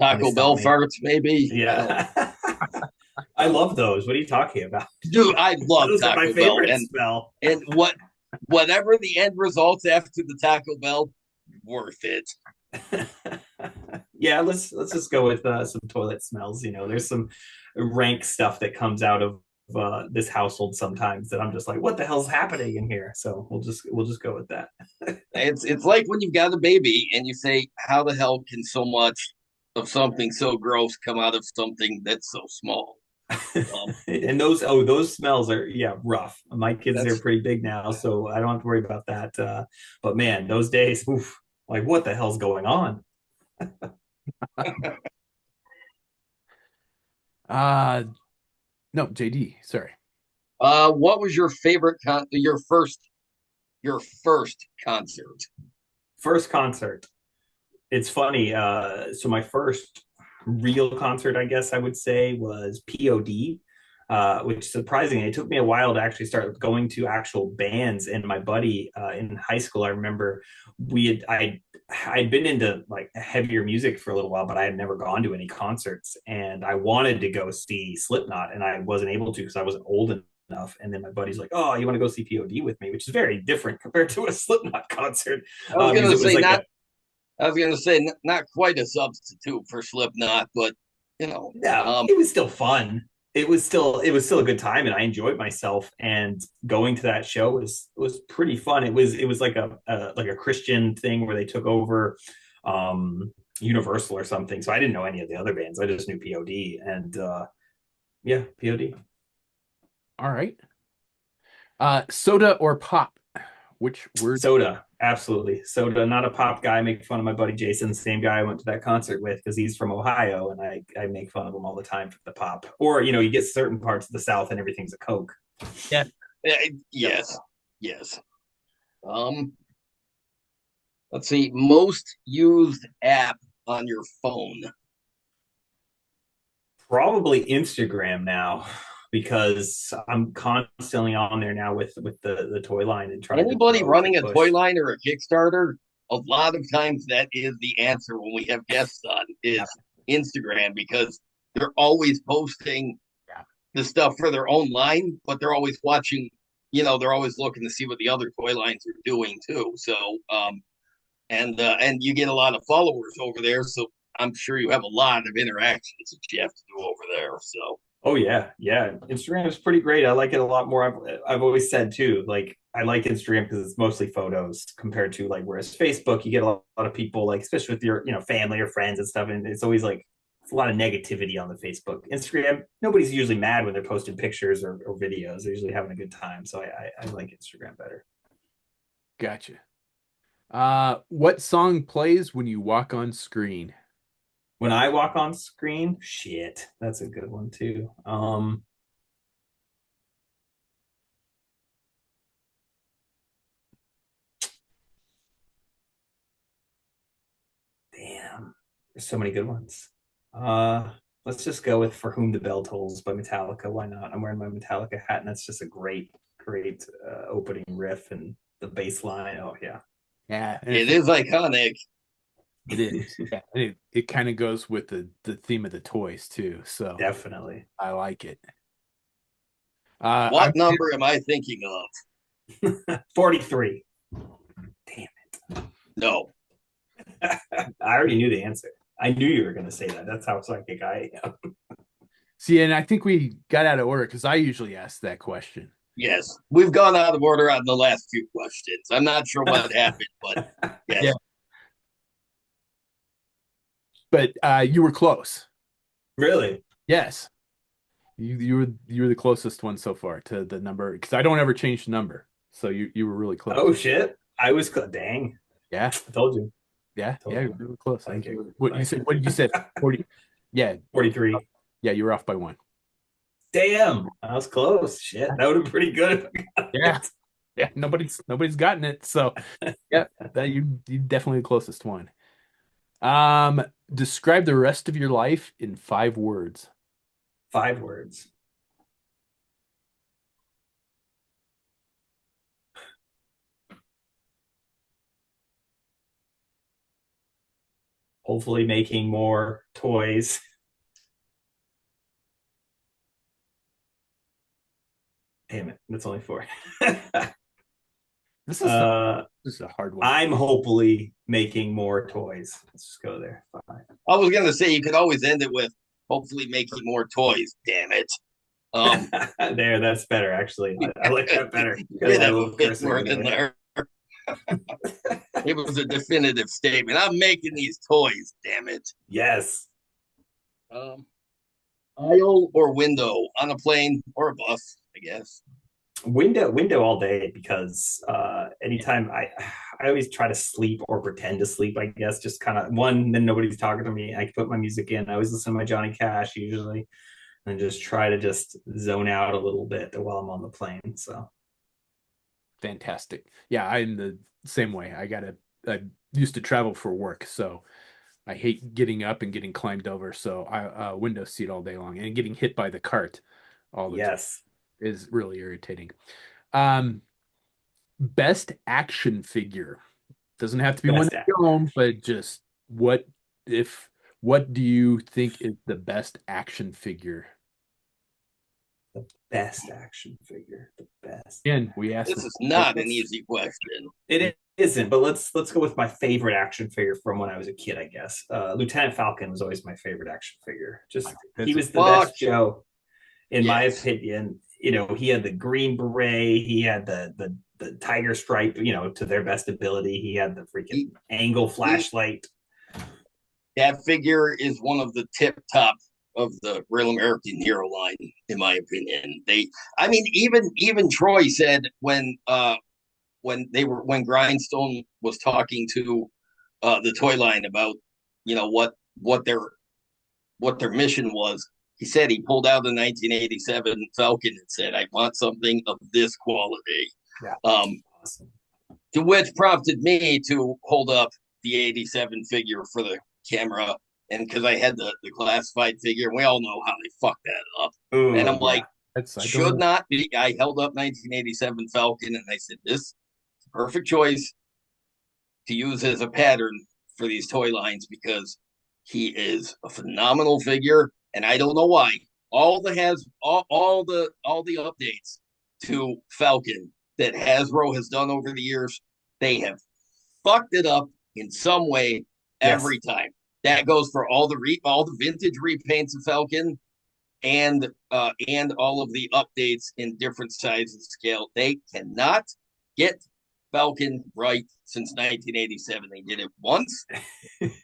Taco Somebody stop Bell me. farts, maybe. I don't know. Yeah. I love those. What are you talking about? Dude, I love Those are my Taco Bell. favorite And smell. and whatever the end results after the Taco Bell, worth it. Yeah, let's just go with some toilet smells. There's some rank stuff that comes out of this household sometimes that I'm just like, what the hell's happening in here? So we'll just go with that. It's like when you've got a baby and you say, how the hell can so much of something so gross come out of something that's so small? And those smells are rough. My kids are That's pretty big now, so I don't have to worry about that. But man, those days, oof, like what the hell's going on? Uh no, JD, sorry. what was your favorite your first concert? First concert. It's funny. So my first real concert, I guess I would say, was POD, which surprisingly, it took me a while to actually start going to actual bands. And my buddy in high school, I remember I'd been into like heavier music for a little while, but I had never gone to any concerts. And I wanted to go see Slipknot, and I wasn't able to because I wasn't old enough. And then my buddy's like, "Oh, you want to go see POD with me?" Which is very different compared to a Slipknot concert, I was because gonna it was say like not I was gonna say not quite a substitute for Slipknot, but No, it was still fun. It was still a good time, and I enjoyed myself. And going to that show was pretty fun. It was like a Christian thing where they took over Universal or something. So I didn't know any of the other bands. I just knew POD, and yeah, POD. All right. Soda or pop? Which word? Soda, absolutely. Soda, not a pop guy. I make fun of my buddy Jason, the same guy I went to that concert with because he's from Ohio, and I make fun of him all the time for the pop. Or you get certain parts of the South and everything's a Coke. Yeah. Yes, yes. Um, let's see. Most used app on your phone. Probably Instagram now because I'm constantly on there now with the toy line and trying to Anybody promote running and a toy push. line or a Kickstarter, a lot of times that is the answer when we have guests on is Yeah. Instagram because they're always posting Yeah. the stuff for their own line, but they're always watching, they're always looking to see what the other toy lines are doing too. So, and you get a lot of followers over there. So I'm sure you have a lot of interactions that you have to do over there. So, Oh yeah, yeah. Instagram is pretty great. I like it a lot more. I've always said too, like I like Instagram because it's mostly photos compared to like whereas Facebook, you get a lot of people like especially with your family or friends and stuff, and it's always like it's a lot of negativity on the Facebook. Instagram, nobody's usually mad when they're posting pictures or videos. They're usually having a good time. So I like Instagram better. Gotcha. What song plays when you walk on screen? When I walk on screen, shit, that's a good one too. Damn, there's so many good ones. Uh, let's just go with "For Whom the Bell Tolls" by Metallica. Why not? I'm wearing my Metallica hat, and that's just a great opening riff and the bass line. Oh yeah, Yeah, and it is iconic. it is. Yeah, and it kind of goes with the theme of the toys too. So definitely. I like it. What number am I thinking of? 43. Damn No. it. I already knew the answer. I knew you were going to say that. That's how psychic I am. See, and I think we got out of order because I usually ask that question. Yes. We've gone out of order on the last few questions. I'm not sure what happened, but yes. Yeah. But you were close. Really? Yes. You were the closest one so far to the number because I don't ever change the number. So you were really close. Oh shit! I was dang. Yeah. I told you. Yeah. Told Yeah. you. You were close. Thank you. What you said? What did you say? 40. Yeah. 43. Yeah. You were off by one. Damn, I was close. Shit, that would have been pretty good. Yeah. Yeah. Nobody's gotten it. So yeah, that you definitely the closest one. Describe the rest of your life in 5 words. 5 words. Hopefully, making more toys. Damn it, that's only 4. This is this is a hard one. I'm hopefully making more toys. Let's just go there. 5. I was gonna say you could always end it with hopefully making more toys. Damn it. There, that's better. Actually, I like that better. Did have a bit more in there. It was a definitive statement. I'm making these toys. Damn it. Yes. Aisle or window on a plane or a bus, I guess. Window all day because anytime I always try to sleep or pretend to sleep, I guess, just kind of one, then nobody's talking to me. I can put my music in. I always listen to my Johnny Cash usually and just try to just zone out a little bit while I'm on the plane. So Fantastic. Yeah, I'm the same way. I used to travel for work, so I hate getting up and getting climbed over. So I window seat all day long and getting hit by the cart all the time yes. is really irritating. Um, Best action figure. Doesn't have to be one Best of your own, but just if what do you think is the best action figure? Best action figure. The best. Again, we asked This is not an easy question. It isn't, but let's go with my favorite action figure from when I was a kid, I guess. Lieutenant Falcon was always my favorite action figure. Just he That's a was the Fuck best Joe, in my yes. opinion. He had the green beret, he had the tiger stripe, to their best ability. He had the freaking He, angle he flashlight. that figure is one of the tip top of the Real American Hero line, in my opinion. I mean, even Troy said when Grindstone was talking to the toy line about what their mission was. He said he pulled out the 1987 Falcon and said, "I want something of this quality." yeah. Um, Awesome. to which prompted me to hold up the 87 figure for the camera. And because I had the classified figure, and we all know how they fucked that up. And Oh I'm yeah. like, That's I should don't not be. I held up 1987 Falcon and I said, this is a perfect choice to use as a pattern for these toy lines because he is a phenomenal figure. And I don't know why. All the updates to Falcon that Hasbro has done over the years, they have fucked it up in some way Yes. every time. That goes for all the vintage repaints of Falcon and all of the updates in different sizes and scale. They cannot get Falcon right since 1987. They did it once,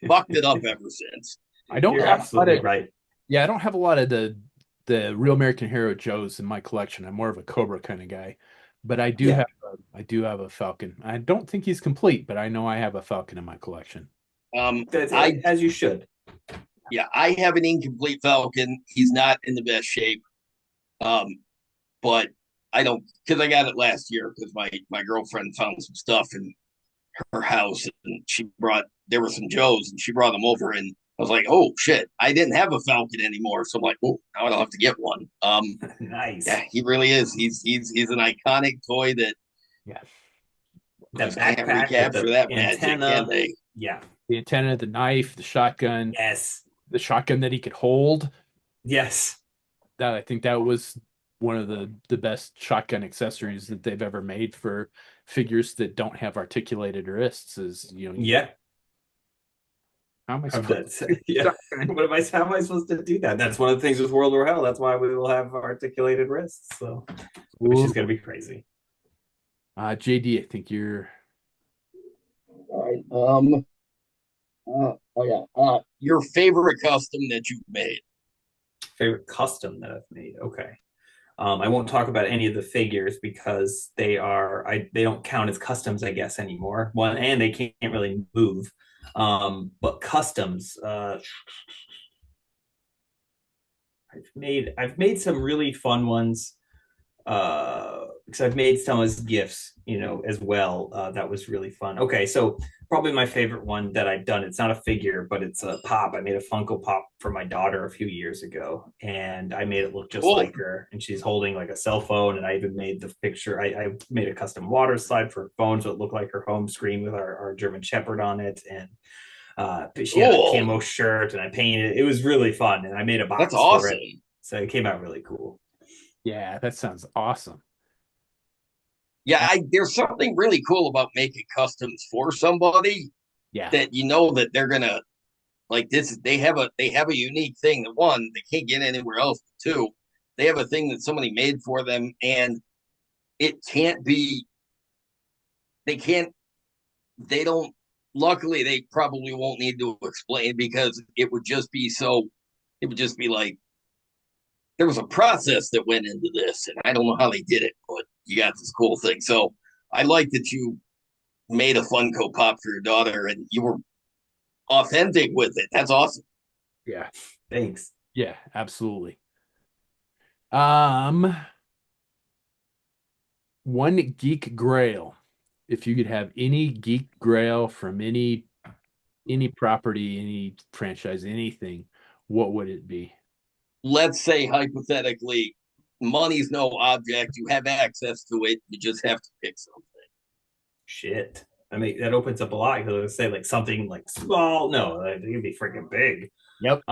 fucked it up ever since. I don't You're have a lot absolutely of right. yeah, I don't have a lot of the Real American Hero Joes in my collection. I'm more of a Cobra kind of guy. But Yeah. I do have a Falcon. I don't think he's complete, but I know I have a Falcon in my collection. That's I as you should. Yeah, I have an incomplete Falcon. He's not in the best shape. Um, but I don't because I got it last year because my girlfriend found some stuff in her house and she brought there were some Joes and she brought them over and I was like, oh shit, I didn't have a Falcon anymore. So I'm like, oh, now I don't have to get one. Nice. Yeah, he really is. He's an iconic toy that Yeah. That just can't backpack with recapture the that magic, can antenna. they? Yeah. The antenna, the knife, Yes. the shotgun that he could hold. Yes. That I think that was one of the best shotgun accessories that they've ever made for figures that don't have articulated wrists. Is Yeah. how am I Of supposed that. to Yeah. shotgun? How am I supposed to do that? That's one of the things with World War Hell. That's why we will have articulated wrists. So, which is Ooh. going to be crazy. JD, I think you're All right. Oh yeah. Your favorite custom that you've made? Favorite custom that I've made. Okay. I won't talk about any of the figures because they don't count as customs, I guess, anymore. One, and they can't really move. But customs, I've made some really fun ones. Because I've made some as gifts, as well. That was really fun. Okay, so probably my favorite one that I've done. It's not a figure, but it's a pop. I made a Funko Pop for my daughter a few years ago, and I made it look just Cool. like her. And she's holding like a cell phone, and I even made the picture. I made a custom water slide for her phone, so it looked like her home screen with our German Shepherd on it, and she had a Cool. camo shirt, and I painted it. It was really fun, and I made a That's box for it, awesome. so it came out really cool. yeah, that sounds awesome. Yeah, Uh, there's something really cool about making customs for somebody yeah, that you know that they're gonna like this. They have a unique thing that one they can't get anywhere else. Two, they have a thing that somebody made for them, and it can't be. They can't. They don't. Luckily, they probably won't need to explain because it would just be so. It would just be like there was a process that went into this, and I don't know how they did it, but you got this cool thing. So I like that you made a Funko Pop for your daughter, and you were authentic with it. That's awesome. yeah, Thanks. yeah, absolutely. Um, one geek grail. If you could have any geek grail from any property, any franchise, anything, what would it be? Let's say hypothetically, money's no object. You have access to it. You just have to pick something. Shit. I mean, that opens up a lot because I would say like something like small. No, it could be freaking big. Yep.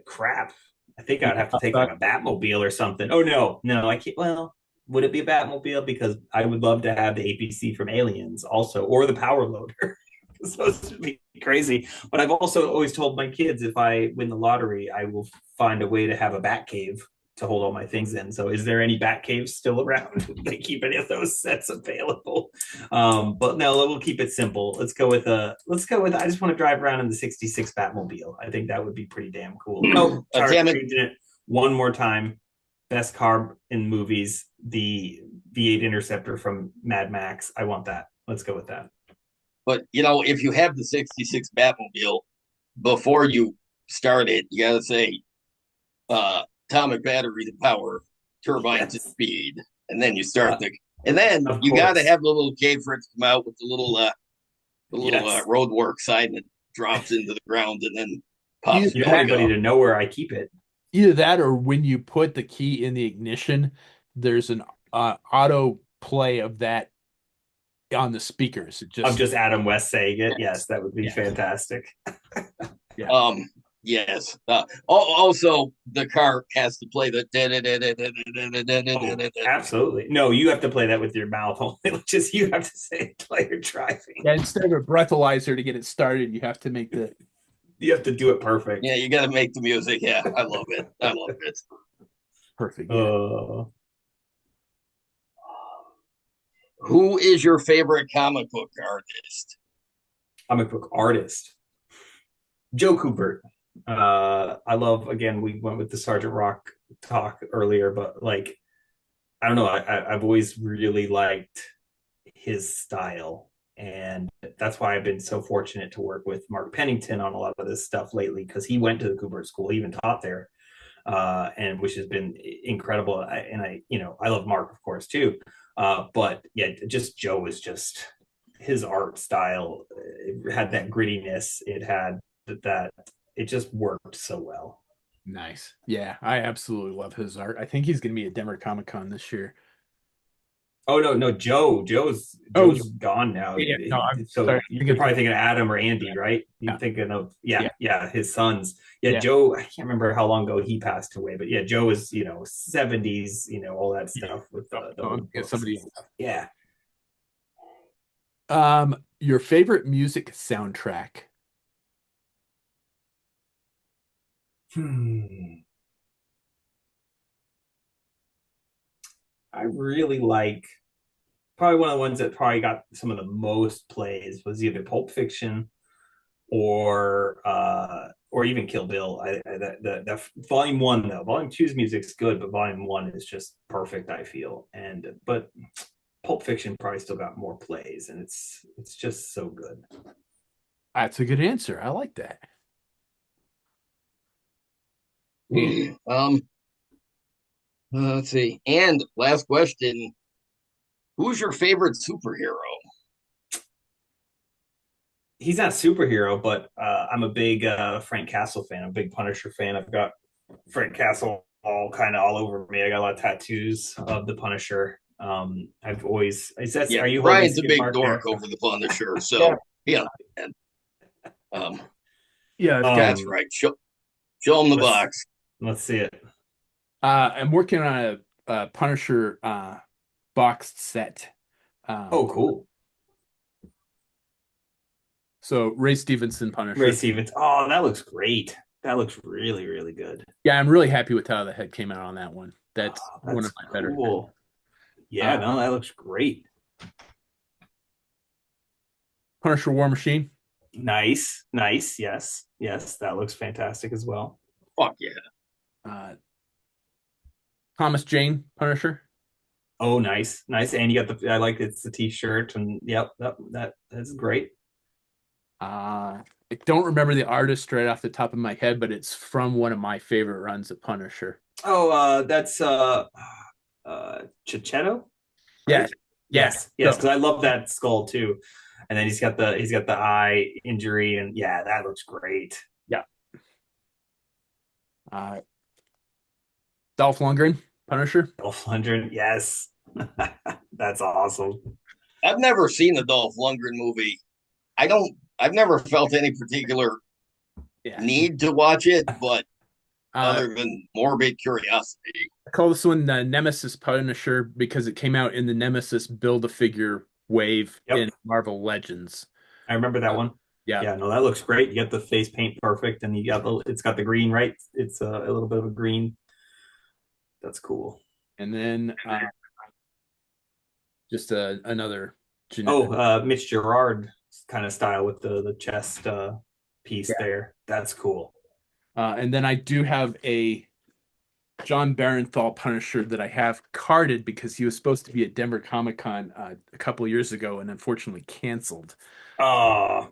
Crap. I think I'd have to take like a Batmobile or something. Oh no, no, I can't. Well, would it be a Batmobile? Because I would love to have the APC from Aliens also, or the Power Loader. Supposed to be crazy. But I've also always told my kids if I win the lottery, I will find a way to have a bat cave to hold all my things in. So is there any bat caves still around? They keep any of those sets available. But no, we'll keep it simple. I just want to drive around in the 66 Batmobile. I think that would be pretty damn cool. Oh, sorry, Damn it. changing it one more time. Best car in movies, the V8 Interceptor from Mad Max. I want that. Let's go with that. But if you have the 66 Batmobile, before you start it, you gotta say atomic battery to power, turbine to Yes. speed, and then you start and then Of you gotta course. have the little cave for it to come out with Yes. road work sign that drops into the ground and then Either pops You don't want back anybody up. to know where I keep it. that or when you put the key in the ignition, there's an auto play of that on the speakers. It I'm just just Adam West saying it. yes, Yes, that would be yes, fantastic. yeah. Yes. Also, the car has to play the. Oh, absolutely. No, you have to play that with your mouth only. Just you have to say it while you're driving. Yeah, instead of a breathalyzer to get it started, you have to make the You have to do it perfect. Yeah, you got to make the music. Yeah, I love it. I love it. perfect. Yeah. Who is your favorite comic book artist? Comic book artist. Joe Kubert. I love, again, we went with the Sergeant Rock talk earlier, but like, I don't know, I've always really liked his style. And that's why I've been so fortunate to work with Mark Pennington on a lot of this stuff lately, because he went to the Kubert School, he even taught there, and which has been incredible. I love Mark, of course, too. But yeah, just Joe is just his art style. It had that grittiness. It had that. It just worked so well. Nice. Yeah, I absolutely love his art. I think he's going to be at Denver Comic Con this year. Oh no, no, Joe. Oh, Joe's gone now. yeah, no, I'm So sorry. you're probably thinking of Adam or Andy, right? You're Yeah, thinking of yeah, his sons. Yeah, yeah, Joe. I can't remember how long ago he passed away, but yeah, Joe was 70s, all that yeah. stuff with Oh, the oh, old yeah, books and somebody. stuff. Yeah. Your favorite music soundtrack? Hmm. I really like probably one of the ones that probably got some of the most plays was either Pulp Fiction or even Kill Bill. The volume one though, volume two's music's good, but volume one is just perfect. I feel, but Pulp Fiction probably still got more plays, and it's just so good. That's a good answer. I like that. um, let's see. And last question: who's your favorite superhero? He's not a superhero, but I'm a big Frank Castle fan. I'm a big Punisher fan. I've got Frank Castle all over me. I got a lot of tattoos of the Punisher. I've always is that Yeah, are you holding Brian's a skid big mark dork there? over the Punisher, Yeah, so yeah. And, um, yeah, I've got. that's right. Show him the Let's box. let's see it. I'm working on a Punisher boxed set. Oh, Um, cool. so Ray Stevenson Ray Punisher. Stevens. Oh, that looks great. That looks really, really good. Yeah, I'm really happy with how the head came out on that one. That's Oh, one that's of my better. cool. Yeah, Uh, no, that looks great. Punisher War Machine. Nice, nice. Yes, yes, that looks fantastic as well. Fuck yeah. Uh, Thomas Jane Punisher. Oh, nice, nice. And you got I like it's the t-shirt and yep, that's great. I don't remember the artist right off the top of my head, but it's from one of my favorite runs of Punisher. Oh, that's Chichetto, Yeah, right? yeah. Yes, yes, So, because I love that skull too. And then he's got the eye injury, and yeah, that looks great. yeah. Uh, Dolph Lundgren Punisher. Dolph Lundgren, yes, that's awesome. I've never seen the Dolph Lundgren movie. I don't. I've never felt any particular Yeah, need to watch it, but Uh, other than morbid curiosity. I call this one the Nemesis Punisher because it came out in the Nemesis Build-A-Figure wave in Yep. Marvel Legends. I remember that Uh, one. yeah. Yeah, no, that looks great. You got the face paint perfect, and you got it's got the green, right? It's a little bit of a green. That's cool. And then just another Oh, genetic. Mitch Gerard kind of style with the chest piece there. That's cool. And then I do have a John Barenthal Punisher that I have carded because he was supposed to be at Denver Comic Con a couple of years ago and unfortunately canceled. Oh,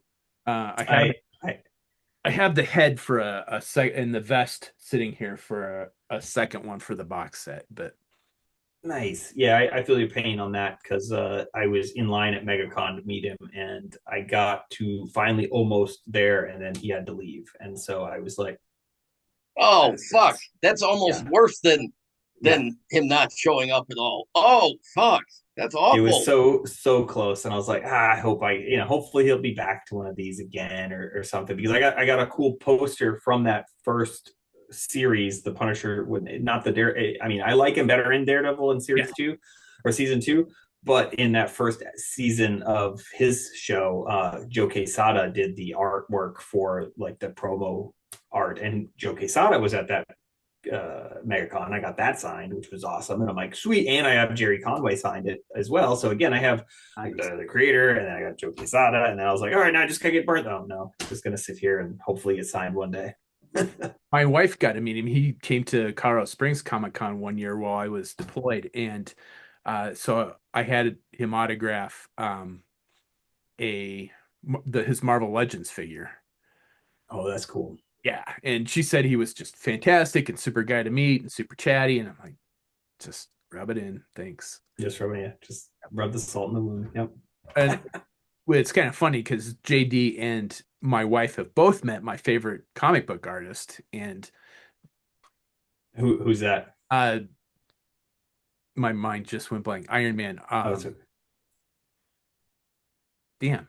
I have I I have the head for a sec and the vest sitting here for a second one for the box set, but nice. Yeah, I feel your pain on that because I was in line at MegaCon to meet him, and I got to finally almost there, and then he had to leave, and so I was like, Oh that's, fuck, that's that's almost yeah, worse yeah. than him not showing up at all. Oh fuck, that's It was awful. so close, and I was like, I hope hopefully he'll be back to one of these again or something because I got a cool poster from that first series, the Punisher. With not the Dare, I mean, I like him better in Daredevil in yeah, series two or season two, but in that first season of his show, Joe Quesada did the artwork for like the promo art, and Joe Quesada was at that MegaCon. I got that signed, which was awesome. And I'm like, sweet. And I have Jerry Conway signed it as well. So again, I have like nice. the creator, and then I got Joe Quesada. And then I was like, all right, now I just gotta get burnt. Oh no, I'm just gonna sit here and hopefully get signed one day. My wife got to meet him. He came to Colorado Springs Comic Con one year while I was deployed, and so I had him autograph a his Marvel Legends figure. Oh, that's cool. Yeah, and she said he was just fantastic and super guy to meet and super chatty, and I'm like, just rub it in, thanks. Just rubbing it. Just rub the salt in the wound. Yep. And well, it's kind of funny because JD and my wife have both met my favorite comic book artist, and Who's that? uh, my mind just went blank. Iron Man. Oh, so, Damn.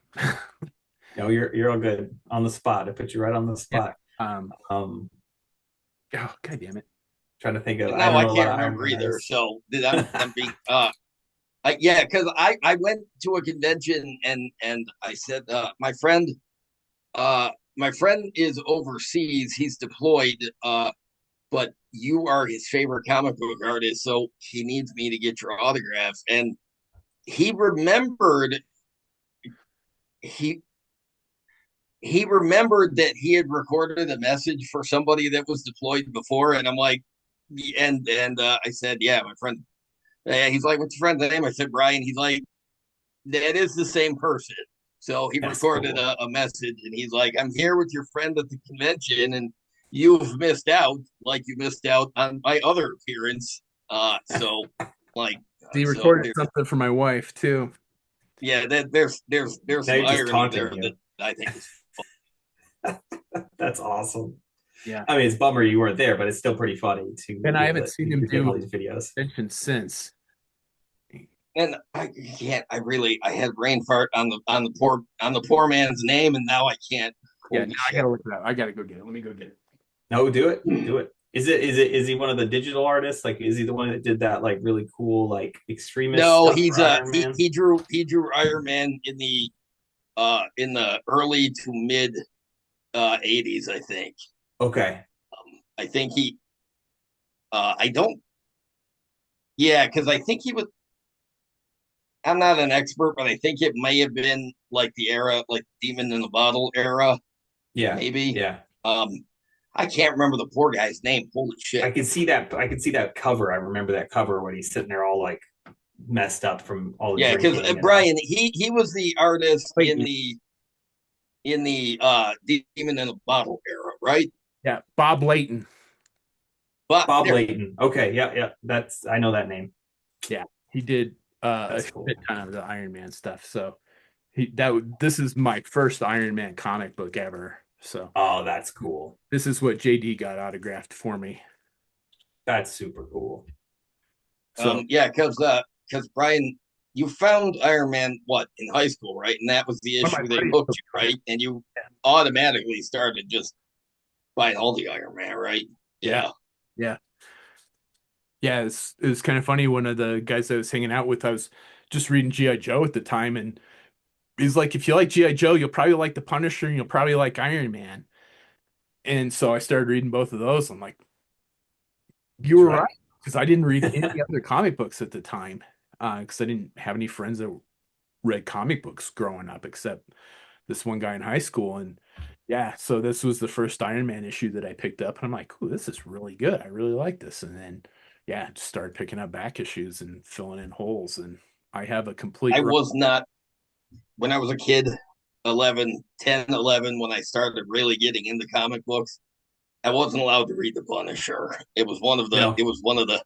no, you're all good. On the spot. I put you right on the Yeah. spot. Um, Oh, God damn it. trying to think of. And I now don't I know a lot can't of Iron remember Man either. artists. So I'm being yeah, because I went to a convention and I said uh my friend is overseas, he's deployed, but you are his favorite comic book artist, so he needs me to get your autograph. And he remembered he he remembered that he had recorded a message for somebody that was deployed before, and I'm like, and I said, yeah, my friend. He's like, what's your friend's name? I said, Brian. He's like, that is the same person. So he That's recorded cool. a message, and he's like, I'm here with your friend at the convention, and you've missed out, like you missed out on my other appearance. So like, He so recorded something for my wife too. yeah, there's Now some you're just irony taunting there that you. I think is That's awesome. Yeah. I mean, it's a bummer you weren't there, but it's still pretty funny to And I haven't that seen him you're getting do all these videos. convention since. and I can't. I had brain fart on the poor man's name, and now I can't. Yeah, Holy now I shit! gotta look it up. I gotta go get it. Let me go get it. No, do it, do it. Is he one of the digital artists? Like, is he the one that did that like really cool like extremist No, stuff he's for Iron Man? he drew Iron Man in the early to mid '80s, I think. Okay, I think he I don't yeah, because I think he was. I'm not an expert, but I think it may have been like the era, like Demon in the Bottle era, yeah, maybe. yeah. Um, I can't remember the poor guy's name. Holy I shit! can see that. I can see that cover. I remember that cover when he's sitting there all like messed up from all the Yeah, because drinking and all. Brian, he was the artist Wait, in the Demon in the Bottle era, right? yeah, Bob Layton. But Bob there, Layton. Okay, yeah, yeah. That's I know that name. Yeah, he did a That's shit cool. ton of the Iron Man stuff. So this is my first Iron Man comic book ever. So Oh, that's cool. this is what JD got autographed for me. That's super cool. So yeah, because Brian, you found Iron Man what in high school, right? And that was the one of my issue they buddies hooked took you, it. right? And you automatically started just buying all the Iron Man, right? Yeah. Yeah. Yeah. Yeah, it's kind of funny. One of the guys I was hanging out with, I was just reading G.I. Joe at the time, and he's like, if you like G.I. Joe, you'll probably like the Punisher and you'll probably like Iron Man. And so I started reading both of those. I'm like, you That's were right. right. Because I didn't read any other comic books at the time. Because I didn't have any friends that read comic books growing up, except this one guy in high school. And yeah, so this was the first Iron Man issue that I picked up. And I'm like, ooh, this is really good. I really like this. And then, yeah, just started picking up back issues and filling in holes. And I have a complete I run. was not, when I was a kid, 11, when I started really getting into comic books, I wasn't allowed to read the Punisher. It No. was one of the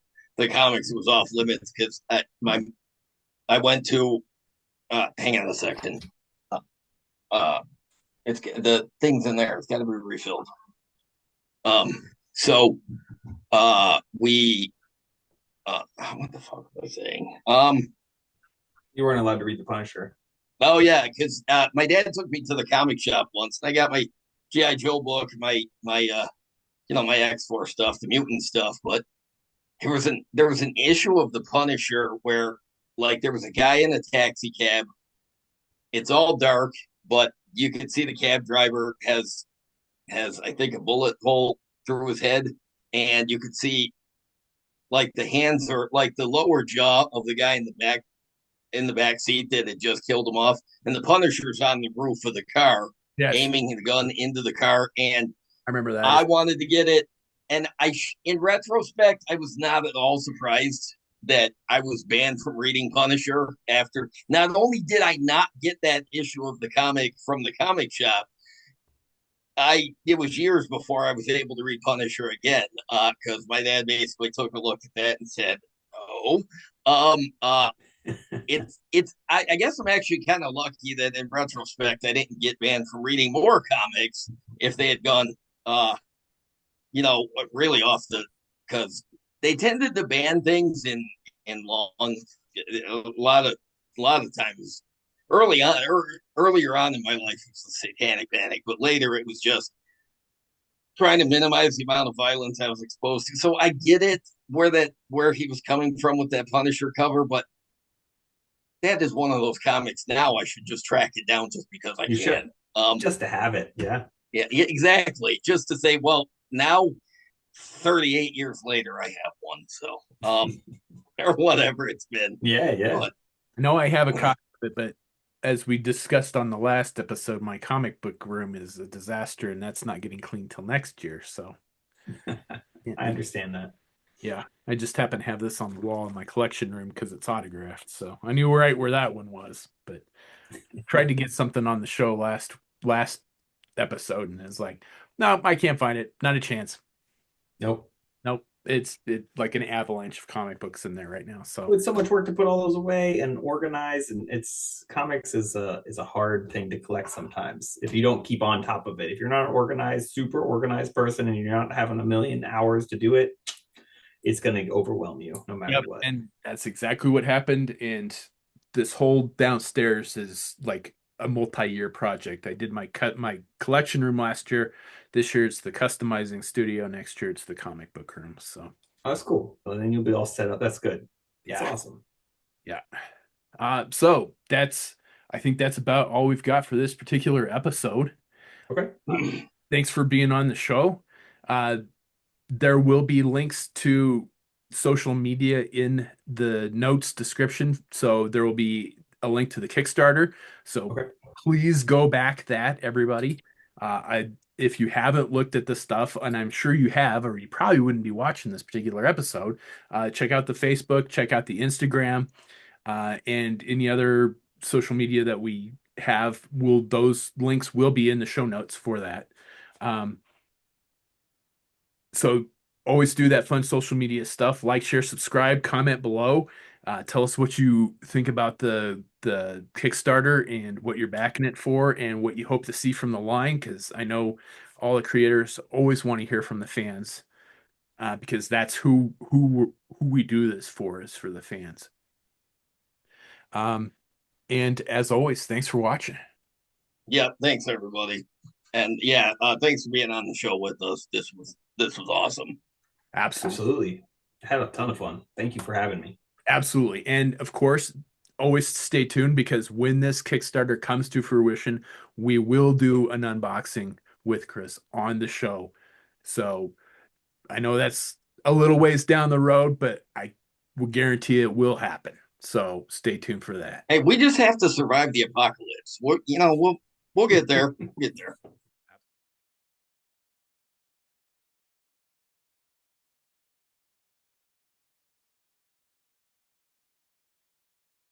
comics that was off limits because I went to hang on a second. Uh, uh it's the things in there. It's got to be refilled. So we what the fuck was I saying? You weren't allowed to read the Punisher. Oh yeah, because my dad took me to the comic shop once, and I got my GI Joe book, my X Force stuff, the mutant stuff. But there was an issue of the Punisher where like there was a guy in a taxi cab. It's all dark, but you can see the cab driver has I think a bullet hole through his head, and you could see like the hands or like the lower jaw of the guy in the back seat that had just killed him off, and the Punisher's on the roof of the car, Yes, aiming the gun into the car, and I remember that I issue. wanted to get it, and in retrospect, I was not at all surprised that I was banned from reading Punisher after. Not only did I not get that issue of the comic from the comic shop, it was years before I was able to read Punisher again because my dad basically took a look at that and said, "Oh, um, uh, it's I guess I'm actually kind of lucky that in retrospect I didn't get banned from reading more comics if they had gone uh really off the because they tended to ban things in long a lot of times earlier on in my life it was the satanic panic, but later it was just trying to minimize the amount of violence I was exposed to. So I get it where he was coming from with that Punisher cover, but that is one of those comics now I should just track it down just because I You should can. just to have it. Yeah. Yeah, exactly. Just to say, well, now 38 years later, I have one. So, or whatever it's been. Yeah. Yeah. But I know I have a copy of it, but as we discussed on the last episode, my comic book room is a disaster, and that's not getting cleaned till next year. So, yeah, I understand that. yeah, I just happen to have this on the wall in my collection room because it's autographed. So I knew right where that one was, but tried to get something on the show last episode, and it's like, no, I can't find it. Not a chance. Nope. Nope. It's like an avalanche of comic books in there right now. So With so much work to put all those away and organize, and it's comics is a hard thing to collect sometimes if you don't keep on top of it. If you're not an organized, super organized person, and you're not having a million hours to do it, it's going to overwhelm you no matter yep, what. and that's exactly what happened. And this whole downstairs is like a multi-year project. I did my collection room last year. This year it's the customizing studio. Next year it's the comic book room. So Oh, that's cool. Well, then you'll be all set up. That's good. That's yeah, awesome. yeah. So that's I think that's about all we've got for this particular episode. Okay. Thanks for being on the show. Uh, there will be links to social media in the notes description. So there will be a link to the Kickstarter. So Okay. please go back that, everybody. If you haven't looked at the stuff, and I'm sure you have, or you probably wouldn't be watching this particular episode, check out the Facebook, check out the Instagram, and any other social media that we have. Those links will be in the show notes for that. Um, so always do that fun social media stuff. Like, share, subscribe, comment below. Tell us what you think about the Kickstarter and what you're backing it for and what you hope to see from the line. Because I know all the creators always want to hear from the fans, because that's who we do this for, is for the fans. Um, and as always, thanks for watching. yeah, thanks everybody, and yeah, thanks for being on the show with us. This was awesome. Absolutely. Absolutely. I had a ton of fun. Thank you for having me. Absolutely. And of course, always stay tuned because when this Kickstarter comes to fruition, we will do an unboxing with Chris on the show. So I know that's a little ways down the road, but I will guarantee it will happen. So stay tuned for that. Hey, we just have to survive the apocalypse. We'll get there. We'll get there.